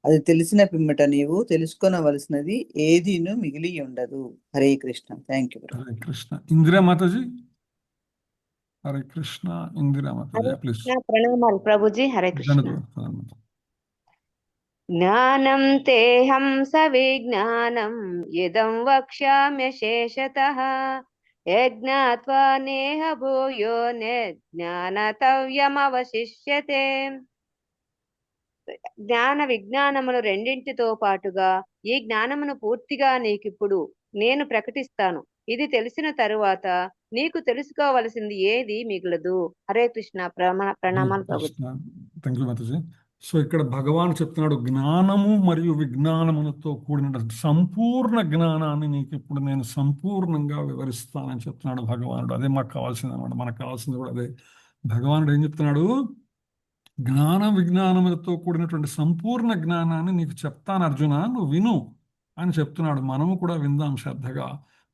Speaker 6: అది తెలిసిన పిమ్మట నీవు తెలుసుకొనవలసినది ఏదీను మిగిలి ఉండదు. Hare Krishna. Thank you.
Speaker 1: Hare Krishna. Indira Mataji. Hare Krishna. Indira Mataji please.
Speaker 7: ప్రణామాలు ప్రభుజీ. హరే కృష్ణ. జ్ఞానం తేహం సవిజ్ఞానం ఇదం వక్ష్యామ్యశేషతః యజ్ఞాత్వా నేహ భూయో జ్ఞానతవ్యమవశిష్యతే. జ్ఞాన విజ్ఞానములు రెండింటితో పాటుగా ఈ జ్ఞానమును పూర్తిగా నీకిప్పుడు నేను ప్రకటిస్తాను. ఇది తెలిసిన తరువాత నీకు తెలుసుకోవలసింది ఏది మిగలదు. హరే కృష్ణ. ప్రణామాలు ప్రభుజీ.
Speaker 1: థ్యాంక్ యూ మాతాజీ. సో ఇక్కడ భగవాన్ చెప్తున్నాడు, జ్ఞానము మరియు విజ్ఞానములతో కూడిన సంపూర్ణ జ్ఞానాన్ని నీకు ఇప్పుడు నేను సంపూర్ణంగా వివరిస్తానని చెప్తున్నాడు భగవానుడు. అదే మాకు కావాల్సింది అనమాట. మనకు కావాల్సింది కూడా అదే. భగవానుడు ఏం చెప్తున్నాడు? జ్ఞాన విజ్ఞానములతో కూడినటువంటి సంపూర్ణ జ్ఞానాన్ని నీకు చెప్తాను అర్జున, నువ్వు విను అని చెప్తున్నాడు. మనము కూడా విందాం శ్రద్ధగా.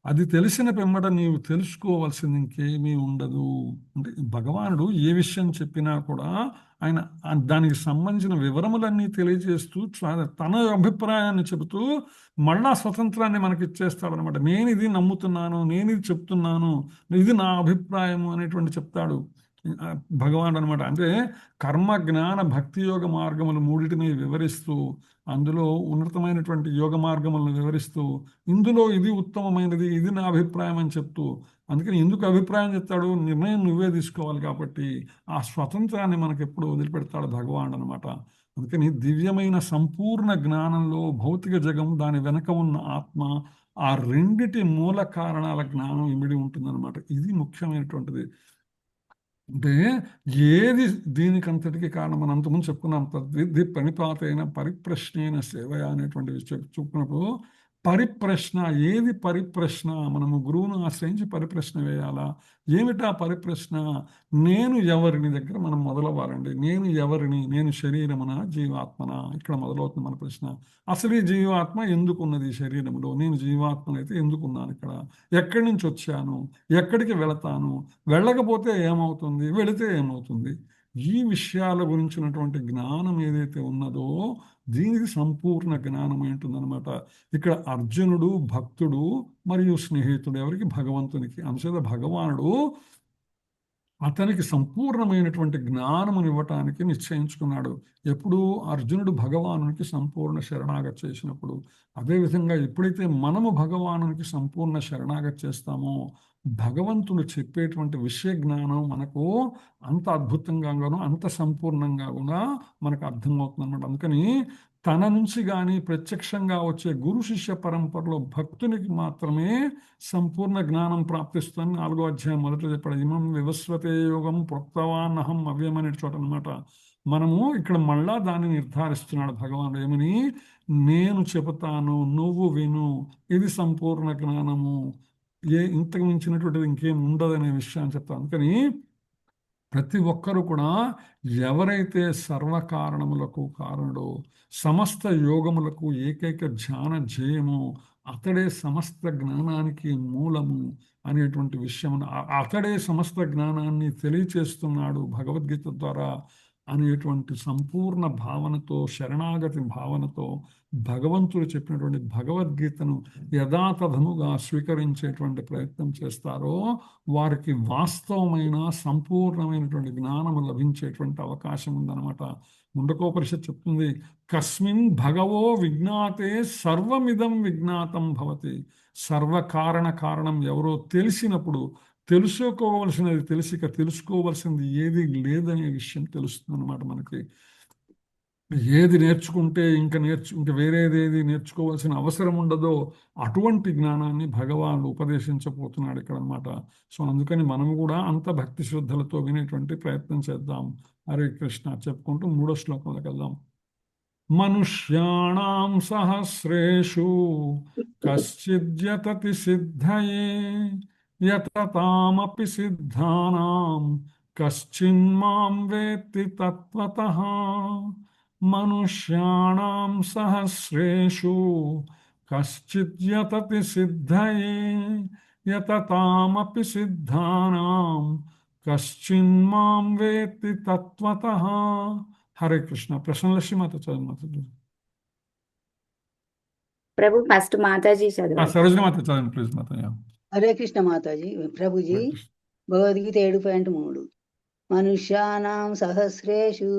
Speaker 1: అది తెలిసిన పిమ్మట నీవు తెలుసుకోవాల్సింది ఇంకేమీ ఉండదు. అంటే భగవానుడు ఏ విషయం చెప్పినా కూడా ఆయన దానికి సంబంధించిన వివరములన్నీ తెలియజేస్తూ తన అభిప్రాయాన్ని చెబుతూ మళ్ళా స్వతంత్రాన్ని మనకి ఇచ్చేస్తాడు. నేను ఇది నమ్ముతున్నాను, నేను ఇది చెప్తున్నాను, ఇది నా అభిప్రాయము అనేటువంటి చెప్తాడు భగవానుడు అనమాట. అంటే కర్మ జ్ఞాన భక్తి యోగ మార్గములు మూడిటిని వివరిస్తూ, అందులో ఉన్నతమైనటువంటి యోగ మార్గములను వివరిస్తూ, ఇందులో ఇది ఉత్తమమైనది, ఇది నా అభిప్రాయం అని చెప్తూ, అందుకని ఎందుకు అభిప్రాయం చెప్తాడు, నిర్ణయం నువ్వే తీసుకోవాలి కాబట్టి ఆ స్వతంత్రాన్ని మనకు ఎప్పుడు వదిలిపెడతాడు భగవానుడు అనమాట. అందుకని దివ్యమైన సంపూర్ణ జ్ఞానంలో భౌతిక జగం, దాని వెనక ఉన్న ఆత్మ, ఆ రెండిటి మూల కారణాల జ్ఞానం ఇమిడి ఉంటుందన్నమాట. ఇది ముఖ్యమైనటువంటిది. అంటే ఏది దీనికంతటికి కారణం మనం అంతకుముందు చెప్పుకున్నాం. తద్విద్ధి ప్రణిపాతైన పరిప్రశ్నైన సేవయ అనేటువంటి విషయం చెప్పుకున్నప్పుడు పరిప్రశ్న, ఏది పరిప్రశ్న? మనము గురువును ఆశ్రయించి పరిప్రశ్న వేయాలా? ఏమిటా పరిప్రశ్న? నేను ఎవరిని దగ్గర మనం మొదలవ్వాలండి. నేను ఎవరిని? నేను శరీరమున జీవాత్మన? ఇక్కడ మొదలవుతుంది మన ప్రశ్న. అసలు ఈ జీవాత్మ ఎందుకున్నది ఈ శరీరంలో? నేను జీవాత్మనైతే ఎందుకున్నాను ఇక్కడ? ఎక్కడి నుంచి వచ్చాను? ఎక్కడికి వెళతాను? వెళ్ళకపోతే ఏమవుతుంది? వెళితే ఏమవుతుంది? ఈ విషయాల గురించినటువంటి జ్ఞానం ఏదైతే ఉన్నదో దీనికి సంపూర్ణ జ్ఞానం ఏంటుందన్నమాట. ఇక్కడ అర్జునుడు భక్తుడు మరియు స్నేహితుడు ఎవరికి? భగవంతునికి. అంశద భగవానుడు అతనికి సంపూర్ణమైనటువంటి జ్ఞానమును ఇవ్వటానికి నిశ్చయించుకున్నాడు. ఎప్పుడు? అర్జునుడు భగవానునికి సంపూర్ణ శరణాగతి చేసినప్పుడు. అదేవిధంగా ఎప్పుడైతే మనము భగవానునికి సంపూర్ణ శరణాగతి చేస్తామో భగవంతుడు చెప్పేటువంటి విషయ జ్ఞానం మనకు అంత అద్భుతంగాను అంత సంపూర్ణంగా కూడా మనకు అర్థమవుతుంది అనమాట. అందుకని తన నుంచి కానీ ప్రత్యక్షంగా వచ్చే గురు శిష్య పరంపరలో భక్తునికి మాత్రమే సంపూర్ణ జ్ఞానం ప్రాప్తిస్తుంది. 4వ అధ్యాయం మొదట చెప్పాడు. ఇమం వివస్వతే యోగం ప్రోక్తవాన్నహం అవ్యం అనే చోట అనమాట. మనము ఇక్కడ మళ్ళా దాన్ని నిర్ధారిస్తున్నాడు భగవానుడు. ఏమని? నేను చెబుతాను, నువ్వు విను, ఇది సంపూర్ణ జ్ఞానము, ఇంతకు మించినటువంటిది ఇంకేం ఉండదనే విషయాన్ని చెప్తాను. అందుకని ప్రతి ఒక్కరూ కూడా ఎవరైతే సర్వకారణములకు కారణుడో, సమస్త యోగములకు ఏకైక ధ్యాన జయము, అతడే సమస్త జ్ఞానానికి మూలము అనేటువంటి విషయం, అతడే సమస్త జ్ఞానాన్ని తెలియచేస్తున్నాడు భగవద్గీత ద్వారా అనేటువంటి సంపూర్ణ భావనతో, శరణాగతి భావనతో భగవంతుడు చెప్పినటువంటి భగవద్గీతను యథాతథముగా స్వీకరించేటువంటి ప్రయత్నం చేస్తారో వారికి వాస్తవమైన సంపూర్ణమైనటువంటి జ్ఞానము లభించేటువంటి అవకాశం ఉందన్నమాట. ముండకోపనిషత్ చెప్తుంది, కస్మిన్ భగవో విజ్ఞాతే సర్వమిదం విజ్ఞాతం భవతి. సర్వకారణ కారణం ఎవరో తెలిసినప్పుడు తెలుసుకోవలసినది తెలిసిక తెలుసుకోవలసింది ఏది లేదనే విషయం తెలుస్తుంది అనమాట. మనకి ఏది నేర్చుకుంటే ఇంక వేరేదేది నేర్చుకోవాల్సిన అవసరం ఉండదో అటువంటి జ్ఞానాన్ని భగవానుడు ఉపదేశించబోతున్నాడు ఇక్కడ అనమాట. సో అందుకని మనము కూడా అంత భక్తి శ్రద్ధలతో వినేటువంటి ప్రయత్నం చేద్దాం. హరే కృష్ణ చెప్పుకుంటూ 3వ శ్లోకంలోకి వెళ్దాం. మనుష్యాణం సహస్రేషు కశ్చిద్యతతి సిద్ధయే యతతామపి సిద్ధానాం కశ్చిన్మాం వేత్తి తత్వతః. మనుష్యాణం సహస్రేషు కశ్చిద్యతతి సిద్ధయే యతతామపి సిద్ధానాం కశ్చిన్మాం వేత్తి తత్వతః. హరే కృష్ణ. ప్రసన్నలక్ష్మి మాత చదువు.
Speaker 2: ప్రభు ఫస్ట్ మాతాజీ చదవండి.
Speaker 1: సరోజిని మాత చదవండి ప్లీజ్ మాత.
Speaker 3: హరే కృష్ణ మాతాజీ. ప్రభుజీ భగవద్గీత 7.3 మనుష్యానాం సహస్రేషు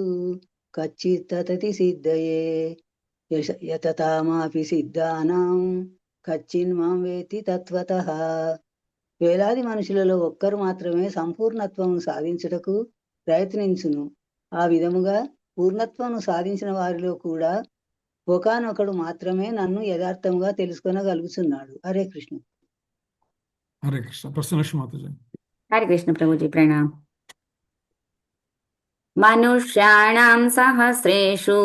Speaker 3: కచ్చిత్ తతతి సిద్ధయే యతతామాపి సిద్ధానాం కచ్చిన్మాం వేత్తి తత్వతః. వేలాది మనుషులలో ఒక్కరు మాత్రమే సంపూర్ణత్వం సాధించుటకు ప్రయత్నించును. ఆ విధముగా పూర్ణత్వం సాధించిన వారిలో కూడా ఒకానొకడు మాత్రమే నన్ను యథార్థంగా తెలుసుకొనగలుగుతున్నాడు. హరే కృష్ణ.
Speaker 1: హరే కృష్ణ. ప్రసన్నలక్ష్మి మాతాజీ.
Speaker 2: హరే కృష్ణ ప్రభుజీ ప్రణామ్. మనుష్యాణం సహస్రేషు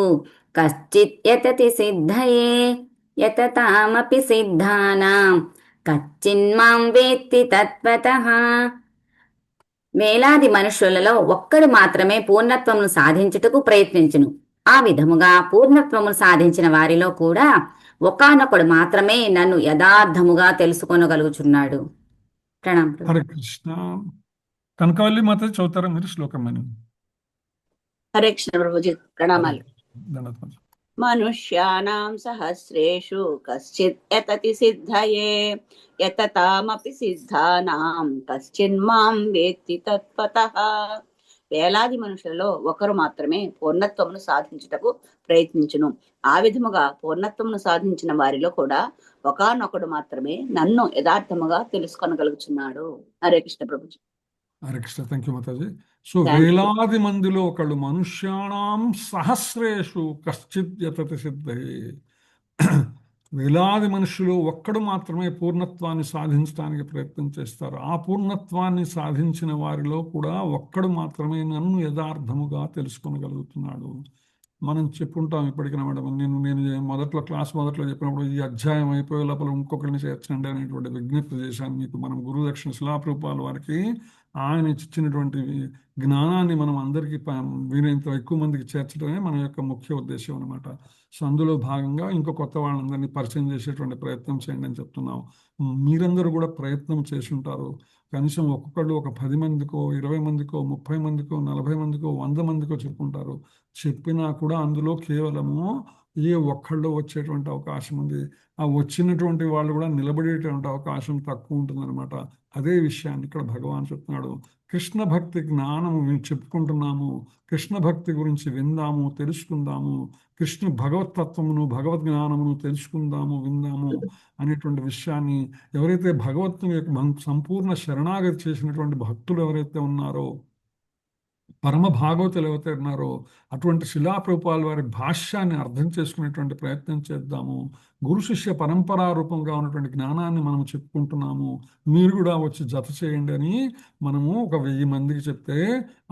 Speaker 2: కశ్చిత్ యతతి సిద్ధయే యతతామపి సిద్ధానాం కచ్చిన్మాం వేత్తి తత్వతః. వేలాది మనుష్యులలో ఒక్కడు మాత్రమే పూర్ణత్వమును సాధించుటకు ప్రయత్నించును. ఆ విధముగా పూర్ణత్వమును సాధించిన వారిలో కూడా ఒకానొకడు మాత్రమే నన్ను యథార్థముగా తెలుసుకొనగలుగుచున్నాడు. ప్రణామం ప్రభు.
Speaker 1: హరే కృష్ణ. కనకవల్లి మాత చదువుతారా మీరు శ్లోకం అని?
Speaker 8: హరే కృష్ణ ప్రభుజీ, ప్రణామాలు.
Speaker 1: ధన్యవాదాలు.
Speaker 8: మనుష్యానాం సహస్రేషు కశ్చిత్ యతతి సిద్ధయే యతతామపి సిద్ధానాం కశ్చిన్మాం వేత్తి తత్వతః. వేలాది మనుషులలో ఒకరు మాత్రమే పూర్ణత్వమును సాధించుటకు ప్రయత్నించును. ఆ విధముగా పూర్ణత్వమును సాధించిన వారిలో కూడా ఒకానొకడు మాత్రమే నన్ను యథార్థముగా తెలుసుకొనగలుగుచున్నాడు. హరే కృష్ణ ప్రభుజీ.
Speaker 1: హరే కృష్ణ. థ్యాంక్ యూ మాతాజీ. So
Speaker 8: Thank you.
Speaker 1: వేలాది మందిలో ఒకళ్ళు మనుష్యాణం సహస్రేషు కశ్చిత్ యతతి సిద్ధయే. వేలాది మనుషులు ఒక్కడు మాత్రమే పూర్ణత్వాన్ని సాధించడానికి ప్రయత్నం చేస్తారు. ఆ పూర్ణత్వాన్ని సాధించిన వారిలో కూడా ఒక్కడు మాత్రమే నన్ను యథార్థముగా తెలుసుకొనగలుగుతున్నాడు. మనం చెప్పుంటాం ఇప్పటికైనా మేడం. నేను క్లాస్ మొదట్లో చెప్పినప్పుడు ఈ అధ్యాయం అయిపోయే లోపల ఇంకొకరిని చేర్చండి అనేటువంటి విజ్ఞప్తి చేశాను మీకు. మనం గురుదక్షిణ శిలాప్రూపాల వారికి ఆయన ఇచ్చినటువంటి జ్ఞానాన్ని మనం అందరికీ వీలైనంత ఎక్కువ మందికి చేర్చడమే మన యొక్క ముఖ్య ఉద్దేశం అనమాట. సో అందులో భాగంగా ఇంకో కొత్త వాళ్ళందరినీ పరిచయం చేసేటువంటి ప్రయత్నం చేయండి అని చెప్తున్నాం. మీరందరూ కూడా ప్రయత్నం చేసి ఉంటారు. కనీసం ఒక్కొక్కళ్ళు ఒక 10 మందికో 20 మందికో 30 మందికో 40 మందికో 100 మందికో చెప్పుకుంటారు. చెప్పినా కూడా అందులో కేవలము ఏ ఒక్కళ్ళు వచ్చేటువంటి అవకాశం ఉంది. ఆ వచ్చినటువంటి వాళ్ళు కూడా నిలబడేటువంటి అవకాశం తక్కువ ఉంటుందన్నమాట. అదే విషయాన్ని ఇక్కడ భగవాన్ చెప్తున్నాడు. కృష్ణ భక్తి జ్ఞానము మేము చెప్పుకుంటున్నాము, కృష్ణ భక్తి గురించి విందాము, తెలుసుకుందాము, కృష్ణ భగవతత్వమును భగవద్ జ్ఞానమును తెలుసుకుందాము, విందాము అనేటువంటి విషయాన్ని ఎవరైతే భగవత్తుని యొక్క సంపూర్ణ శరణాగతి చేసినటువంటి భక్తులు ఎవరైతే ఉన్నారో, పరమ భాగవతులు ఎవరైతే ఉన్నారో అటువంటి శిలాప్రభుపాల వారి భాష్యాన్ని అర్థం చేసుకునేటువంటి ప్రయత్నం చేద్దాము. గురు శిష్య పరంపరా రూపంగా ఉన్నటువంటి జ్ఞానాన్ని మనం చెప్పుకుంటున్నాము, మీరు కూడా వచ్చి జత చేయండి అని మనము ఒక 1000 మందికి చెప్తే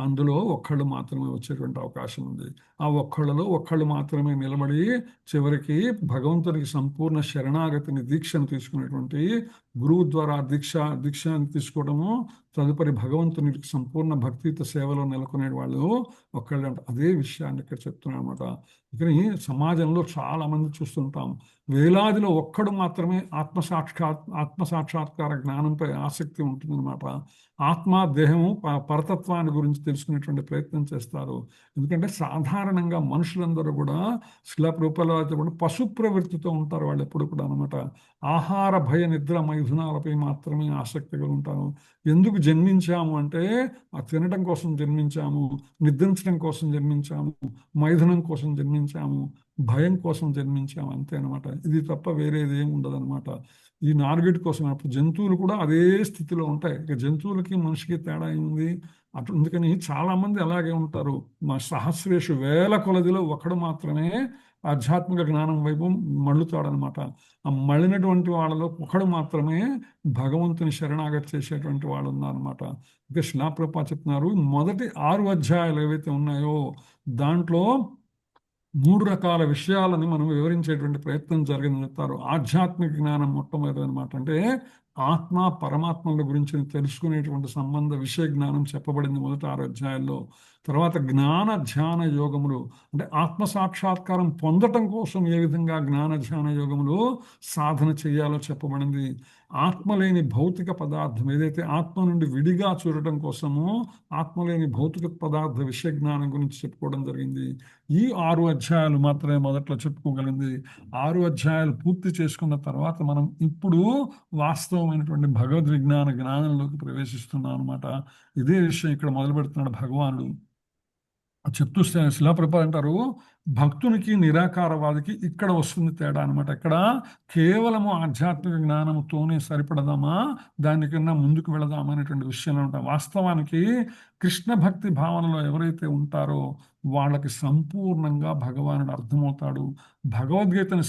Speaker 1: అందులో ఒక్కళ్ళు మాత్రమే వచ్చేటువంటి అవకాశం ఉంది. ఆ ఒక్కళ్ళు మాత్రమే నిలబడి చివరికి భగవంతునికి సంపూర్ణ శరణాగతిని దీక్షను తీసుకునేటువంటి గురువు ద్వారా దీక్షను తీసుకోవడము, తదుపరి భగవంతునికి సంపూర్ణ భక్తియుత సేవలో నెలకొనే వాళ్ళు ఒక్కళ్ళు అంట. అదే విషయాన్ని ఇక్కడ చెప్తున్నాను అనమాట. ఇక్కడ సమాజంలో చాలా మంది చూస్తుంటాం, వేలాదిలో ఒక్కడు మాత్రమే ఆత్మసాక్షాత్కార జ్ఞానంపై ఆసక్తి ఉంటుందన్నమాట. ఆత్మ దేహము పరతత్వాన్ని గురించి తెలుసుకునేటువంటి ప్రయత్నం చేస్తారు. ఎందుకంటే సాధారణంగా మనుషులందరూ కూడా శిలాప్రభుపాల కూడా పశు ప్రవృత్తితో ఉంటారు వాళ్ళు ఎప్పుడు కూడా అనమాట. ఆహార భయ నిద్ర మైథునాలపై మాత్రమే ఆసక్తి కలిగి ఉంటారు. ఎందుకు జన్మించాము అంటే తినడం కోసం జన్మించాము, నిద్రించడం కోసం జన్మించాము, మైథునం కోసం జన్మించాము, భయం కోసం జన్మించాము, అంతే అనమాట. ఇది తప్ప వేరేది ఏమి ఉండదు అనమాట. ఈ 4 కోసం అప్పుడు జంతువులు కూడా అదే స్థితిలో ఉంటాయి. ఇక జంతువులకి మనిషికి తేడా ఉంది. అటు అందుకని చాలా మంది అలాగే ఉంటారు. మా సహస్రేషు వేల కొలదిలో ఒకడు మాత్రమే ఆధ్యాత్మిక జ్ఞానం వైపు మళ్ళుతాడనమాట. ఆ మళ్ళినటువంటి వాళ్ళలో ఒకడు మాత్రమే భగవంతుని శరణాగతి చేసేటువంటి వాళ్ళు ఉన్నారనమాట. ఇక శిలాప్రభుపాద చెప్తున్నారు, మొదటి 6 అధ్యాయాలు ఏవైతే ఉన్నాయో దాంట్లో 3 రకాల విషయాలని మనం వివరించేటువంటి ప్రయత్నం జరిగిందని చెప్తారు. ఆధ్యాత్మిక జ్ఞానం మొట్టమొదటి అనమాట. అంటే ఆత్మ పరమాత్మల గురించి తెలుసుకునేటువంటి సంబంధ విషయ జ్ఞానం చెప్పబడింది మొదటి 6 అధ్యాయాల్లో. తర్వాత జ్ఞాన ధ్యాన యోగములు అంటే ఆత్మ సాక్షాత్కారం పొందటం కోసం ఏ విధంగా జ్ఞాన ధ్యాన యోగములు సాధన చేయాలో చెప్పబడింది. ఆత్మ లేని భౌతిక పదార్థం ఏదైతే ఆత్మ నుండి విడిగా చూడటం కోసమో ఆత్మలేని భౌతిక పదార్థ విషయ జ్ఞానం గురించి చెప్పుకోవడం జరిగింది. ఈ 6 అధ్యాయాలు మాత్రమే మొదట్లో చెప్పుకోగలిగింది. 6 అధ్యాయాలు పూర్తి చేసుకున్న తర్వాత మనం ఇప్పుడు వాస్తవమైనటువంటి భగవద్ విజ్ఞాన జ్ఞానంలోకి ప్రవేశిస్తున్నాం అనమాట. ఇదే విషయం ఇక్కడ మొదలు పెడుతున్నాడు భగవానుడు. చెప్తూ శిలాప్రభుపాద అంటారు, భక్తునికి నిరాకారవాదికి ఇక్కడ వస్తుంది తేడా అనమాట. ఇక్కడ కేవలము ఆధ్యాత్మిక జ్ఞానంతోనే సరిపడదామా, దానికన్నా ముందుకు వెళదామా అనేటువంటి విషయంలో ఉంటాం. వాస్తవానికి కృష్ణ భక్తి భావనలో ఎవరైతే ఉంటారో వాళ్ళకి సంపూర్ణంగా భగవానుడు అర్థమవుతాడు. భగవద్గీతని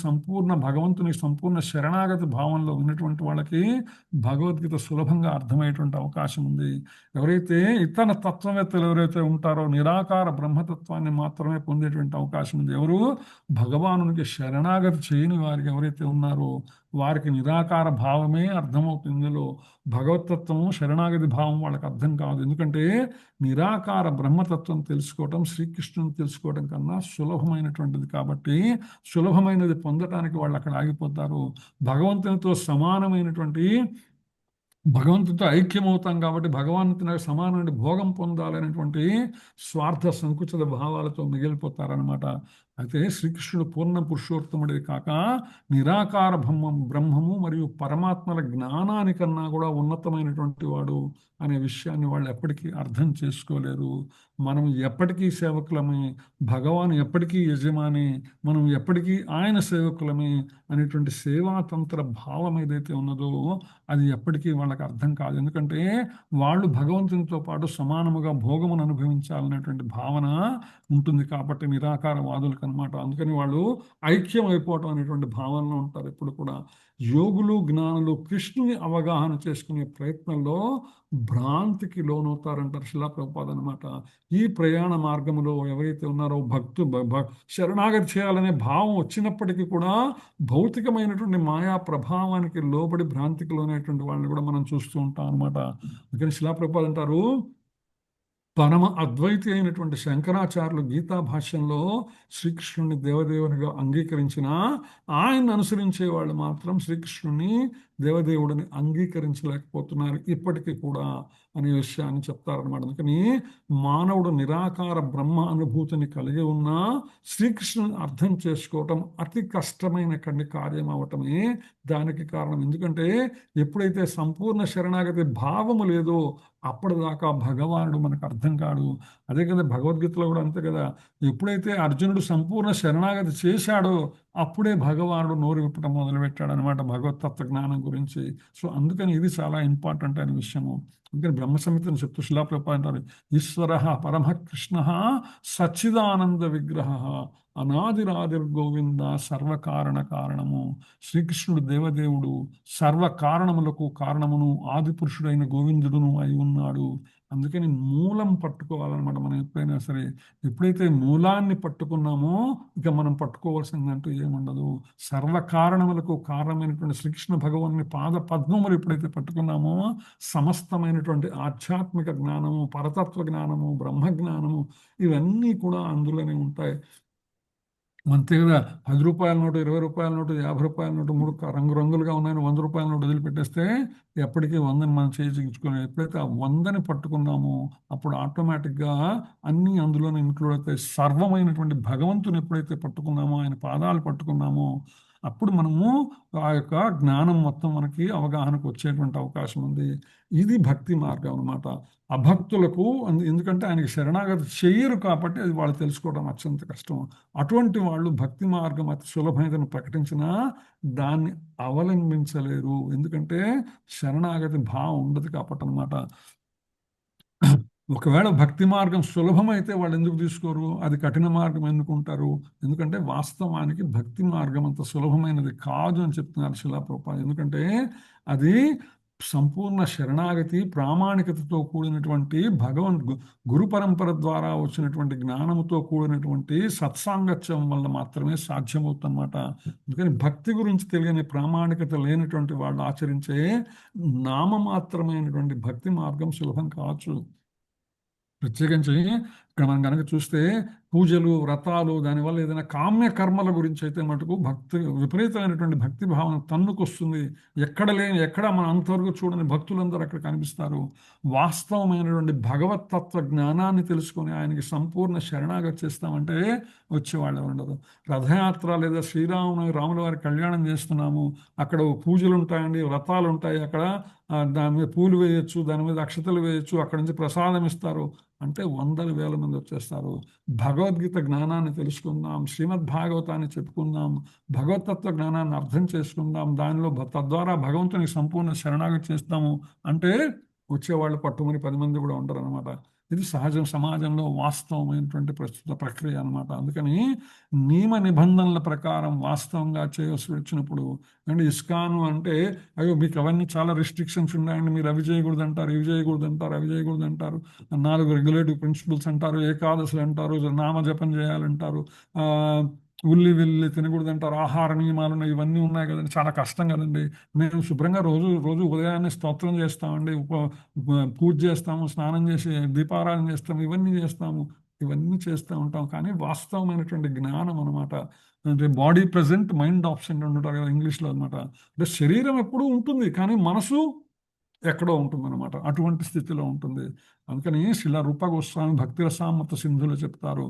Speaker 1: భగవంతుని సంపూర్ణ శరణాగతి భావనలో ఉన్నటువంటి వాళ్ళకి భగవద్గీత సులభంగా అర్థమయ్యేటువంటి అవకాశం ఉంది. ఎవరైతే ఇతర తత్వవేత్తలు ఎవరైతే ఉంటారో నిరాకార బ్రహ్మతత్వాన్ని మాత్రమే పొందేటువంటి అవకాశం అవకాశం ఉంది. ఎవరు? భగవానునికి శరణాగతి చేయని వారికి ఎవరైతే ఉన్నారో వారికి నిరాకార భావమే అర్థమవుతుంది. ఇందులో భగవతత్వము శరణాగతి భావం వాళ్ళకి అర్థం కాదు. ఎందుకంటే నిరాకార బ్రహ్మతత్వం తెలుసుకోవటం శ్రీకృష్ణుని తెలుసుకోవడం కన్నా సులభమైనటువంటిది కాబట్టి సులభమైనది పొందటానికి వాళ్ళు అక్కడ ఆగిపోతారు. భగవంతునితో సమానమైనటువంటి భగవంతుడితో ఐక్యమవుతాం కాబట్టి భగవంతుని సమానమైన భోగం పొందాలనేటువంటి స్వార్థ సంకుచిత భావాలతో మిగిలిపోతారనమాట. అయితే శ్రీకృష్ణుడు పూర్ణ పురుషోత్తముడే కాక నిరాకార బ్రహ్మము మరియు పరమాత్మల జ్ఞానానికన్నా కూడా ఉన్నతమైనటువంటి వాడు అనే విషయాన్ని వాళ్ళు ఎప్పటికీ అర్థం చేసుకోలేరు. మనం ఎప్పటికీ సేవకులమే, భగవాన్ ఎప్పటికీ యజమాని, మనం ఎప్పటికీ ఆయన సేవకులమే అనేటువంటి సేవాతంత్ర భావం ఏదైతే ఉన్నదో అది ఎప్పటికీ వాళ్ళకి అర్థం కాదు. ఎందుకంటే వాళ్ళు భగవంతునితో పాటు సమానముగా భోగమును అనుభవించాలనేటువంటి భావన ఉంటుంది కాబట్టి నిరాకారవాదులకు అనమాట. అందుకని వాళ్ళు ఐక్యం అయిపోవటం అనేటువంటి భావనలో ఉంటారు ఎప్పుడు కూడా. యోగులు జ్ఞానులు కృష్ణుని అవగాహన చేసుకునే ప్రయత్నంలో భ్రాంతికి లోనవుతారంటారు శిలా ప్రభుపాద అనమాట. ఈ ప్రయాణ మార్గంలో ఎవరైతే ఉన్నారో శరణాగతి చేయాలనే భావం వచ్చినప్పటికీ కూడా భౌతికమైనటువంటి మాయా ప్రభావానికి లోబడి భ్రాంతికి లోనైనటువంటి వాళ్ళని కూడా మనం చూస్తూ ఉంటాం అనమాట. అందుకని శిలా ప్రభుపాద అంటారు, పరమ అద్వైతి అయినటువంటి శంకరాచార్యులు గీతా భాష్యంలో శ్రీకృష్ణుని దేవదేవునిగా అంగీకరించిన ఆయన్ని అనుసరించే వాళ్ళు మాత్రం శ్రీకృష్ణుని దేవదేవుడిని అంగీకరించలేకపోతున్నారు ఇప్పటికీ కూడా అనే విషయాన్ని చెప్తారనమాట. అందుకని మానవుడు నిరాకార బ్రహ్మ అనుభూతిని కలిగి ఉన్నా శ్రీకృష్ణుని అర్థం చేసుకోవటం అతి కష్టమైన కార్యం అవటమే దానికి కారణం. ఎందుకంటే ఎప్పుడైతే సంపూర్ణ శరణాగతి భావము లేదో అప్పటిదాకా భగవానుడు మనకు అర్థం కాడు. అదే కదా భగవద్గీతలో కూడా అంతే కదా, ఎప్పుడైతే అర్జునుడు సంపూర్ణ శరణాగతి చేశాడో అప్పుడే భగవానుడు నోరు విప్పటం మొదలుపెట్టాడు అనమాట భగవతత్వ జ్ఞానం గురించి. సో అందుకని ఇది చాలా ఇంపార్టెంట్ అయిన విషయము. అందుకని బ్రహ్మ సంహితను చెప్తూ శిలా ప్రభుపాద అంటారు, ఈశ్వర పరమ కృష్ణ సచ్చిదానంద విగ్రహ అనాదిరాదిర్గోవింద సర్వకారణ కారణము. శ్రీకృష్ణుడు దేవదేవుడు, సర్వ కారణములకు కారణమును, ఆది పురుషుడైన గోవిందుడును అయి ఉన్నాడు. అందుకని మూలం పట్టుకోవాలన్నమాట. మనం ఎప్పుడైనా సరే ఎప్పుడైతే మూలాన్ని పట్టుకున్నామో ఇక మనం పట్టుకోవాల్సిందంటూ ఏముండదు. సర్వ కారణములకు కారణమైనటువంటి శ్రీకృష్ణ భగవాన్ని పాద పద్మములు ఎప్పుడైతే పట్టుకున్నామో సమస్తమైనటువంటి ఆధ్యాత్మిక జ్ఞానము, పరతత్వ జ్ఞానము, బ్రహ్మ జ్ఞానము ఇవన్నీ కూడా అందులోనే ఉంటాయి. అంతే కదా, 10 రూపాయల నోటు, 20 రూపాయల నోటు, 50 రూపాయల నోటు 3 రంగురంగులుగా ఉన్నాయని 100 రూపాయల నోటు వదిలిపెట్టేస్తే ఎప్పటికీ 100ని మనం చేయించుకుని ఎప్పుడైతే ఆ 100ని పట్టుకున్నామో అప్పుడు ఆటోమేటిక్గా అన్నీ అందులోనే ఇంక్లూడ్ అవుతాయి. సర్వమైనటువంటి భగవంతుని ఎప్పుడైతే పట్టుకున్నామో, ఆయన పాదాలు పట్టుకున్నామో అప్పుడు మనము ఆ యొక్క జ్ఞానం మొత్తం మనకి అవగాహనకు వచ్చేటువంటి అవకాశం ఉంది. ఇది భక్తి మార్గం అనమాట. అభక్తులకు ఎందుకంటే ఆయనకి శరణాగతి చెయ్యరు కాబట్టి అది వాళ్ళు తెలుసుకోవడం అత్యంత కష్టం. అటువంటి వాళ్ళు భక్తి మార్గం అతి సులభమైనదని ప్రకటించినా దాన్ని అవలంబించలేరు. ఎందుకంటే శరణాగతి భావం ఉండదు కాబట్టి అనమాట. ఒకవేళ భక్తి మార్గం సులభమైతే వాళ్ళు ఎందుకు తీసుకోరు? అది కఠిన మార్గం ఎందుకుంటారు? ఎందుకంటే వాస్తవానికి భక్తి మార్గం అంత సులభమైనది కాదు అని చెప్తున్నారు శిలా ప్రభుపాద. ఎందుకంటే అది సంపూర్ణ శరణాగతి ప్రామాణికతతో కూడినటువంటి గురు పరంపర ద్వారా వచ్చినటువంటి జ్ఞానముతో కూడినటువంటి సత్సాంగత్యం వల్ల మాత్రమే సాధ్యమవుతుందన్నమాట. అందుకని భక్తి గురించి తెలియని ప్రామాణికత లేనటువంటి వాళ్ళు ఆచరించే నామమాత్రమైనటువంటి భక్తి మార్గం సులభం కావచ్చు. ప్రత్యేకించి ఇక్కడ మనం కనుక చూస్తే పూజలు, వ్రతాలు, దానివల్ల ఏదైనా కామ్య కర్మల గురించి అయితే మటుకు విపరీతమైనటువంటి భక్తి భావన తన్నుకొస్తుంది. ఎక్కడ మన అంతవరకు చూడని భక్తులందరూ అక్కడ కనిపిస్తారు. వాస్తవమైనటువంటి భగవతత్వ జ్ఞానాన్ని తెలుసుకొని ఆయనకి సంపూర్ణ శరణాగతి చేస్తామంటే వచ్చేవాళ్ళు ఉండదు. రథయాత్ర లేదా రాముల వారి కళ్యాణం చేస్తున్నాము, అక్కడ పూజలు ఉంటాయండి, వ్రతాలు ఉంటాయి, అక్కడ దాని మీద పూలు వేయచ్చు, దాని మీద అక్షతలు వేయచ్చు, అక్కడి నుంచి ప్రసాదం ఇస్తారు అంటే 100,000 మంది వచ్చేస్తారు. భగవద్గీత జ్ఞానాన్ని తెలుసుకుందాం, శ్రీమద్ భాగవతాన్ని చెప్పుకుందాం, భగవతత్వ జ్ఞానాన్ని అర్థం చేసుకుందాం, దానిలో తద్వారా భగవంతునికి సంపూర్ణ శరణాగతి చేస్తాము అంటే వచ్చేవాళ్ళు పట్టుమని 10 మంది కూడా ఉండరు అనమాట. ఇది సహజం, సమాజంలో వాస్తవమైనటువంటి ప్రస్తుత ప్రక్రియ అన్నమాట. అందుకని నియమ నిబంధనల ప్రకారం వాస్తవంగా చేయవలసి వచ్చినప్పుడు, అండ్ ఇస్కాను అంటే అయ్యో మీకు అవన్నీ చాలా రిస్ట్రిక్షన్స్ ఉన్నాయండి, మీరు అవి చేయకూడదు అంటారు, ఇవి చేయకూడదు అంటారు, అవి చేయకూడదు అంటారు, 4 రెగ్యులేటివ్ ప్రిన్సిపల్స్ అంటారు, ఏకాదశులు అంటారు, నామజపం చేయాలంటారు, ఉల్లి వెల్లి తినకూడదు అంటారు, ఆహార నియమాలు ఉన్నాయి, ఇవన్నీ ఉన్నాయి కదండి, చాలా కష్టం కదండి. మేము శుభ్రంగా రోజు రోజు ఉదయాన్నే స్తోత్రం చేస్తామండి, పూజ చేస్తాము, స్నానం చేసి దీపారాధన చేస్తాము, ఇవన్నీ చేస్తాము, ఇవన్నీ చేస్తూ ఉంటాం. కానీ వాస్తవమైనటువంటి జ్ఞానం అనమాట, అంటే బాడీ ప్రజెంట్ మైండ్ ఆబ్సెంట్ అంటారు కదా ఇంగ్లీష్లో అనమాట. అంటే శరీరం ఎప్పుడూ ఉంటుంది కానీ మనసు ఎక్కడో ఉంటుంది అనమాట, అటువంటి స్థితిలో ఉంటుంది. అందుకని శిలా రూప గోస్వామి భక్తి రసామృత సింధులు చెప్తారు,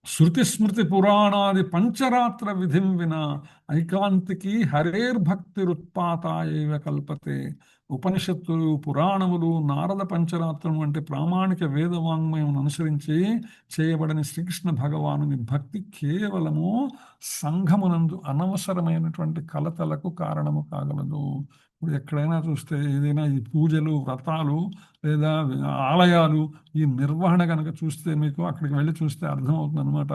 Speaker 1: శృతి స్మృతి పురాణాది పంచరాత్ర విధిం వినా ఐకాంతికి హరేర్భక్తిరుత్పాతాయైవ కల్పతే. ఉపనిషత్తులు, పురాణములు, నారద పంచరాత్రం వంటి ప్రామాణిక వేదవాంగ్మయం అనుసరించి చేయబడిన శ్రీకృష్ణ భగవానుని భక్తి కేవలము సంఘమునందు అనవసరమైనటువంటి కలతలకు కారణము కాగలదు. ఇప్పుడు ఎక్కడైనా చూస్తే ఏదైనా ఈ పూజలు, వ్రతాలు లేదా ఆలయాలు, ఈ నిర్వహణ కనుక చూస్తే మీకు అక్కడికి వెళ్ళి చూస్తే అర్థమవుతుంది అనమాట,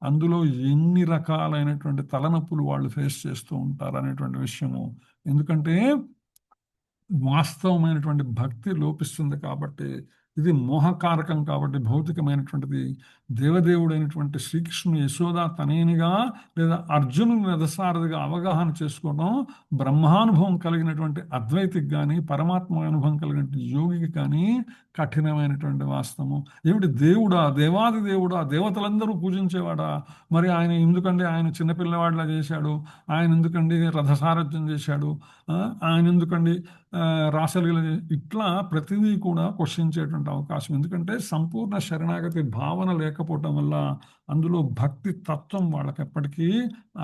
Speaker 1: అందులో ఎన్ని రకాలైనటువంటి తలనొప్పులు వాళ్ళు ఫేస్ చేస్తూ ఉంటారు అనేటువంటి విషయము. ఎందుకంటే వాస్తవమైనటువంటి భక్తి లోపిస్తుంది కాబట్టి, ఇది మోహకారకం కాబట్టి, భౌతికమైనటువంటిది. దేవదేవుడైనటువంటి శ్రీకృష్ణుని యశోద తనయునిగా లేదా అర్జునుని రథసారథిగా అవగాహన చేసుకోవడం బ్రహ్మానుభవం కలిగినటువంటి అద్వైతికి కానీ, పరమాత్మ అనుభవం కలిగినటువంటి యోగికి కానీ కఠినమైనటువంటి వాస్తవము. ఏమిటి దేవుడా, దేవాది దేవుడా, దేవతలందరూ పూజించేవాడా, మరి ఆయన ఎందుకండి ఆయన చిన్నపిల్లవాడిలా చేశాడు, ఆయన ఎందుకండి రథసారథ్యం చేశాడు, ఆయన ఎందుకండి రాసలీల, ఇట్లా ప్రతిదీ కూడా క్వశ్చించేటువంటి అవకాశం. ఎందుకంటే సంపూర్ణ శరణాగతి భావన లేకపోవటం వల్ల అందులో భక్తి తత్వం వాళ్ళకి ఎప్పటికీ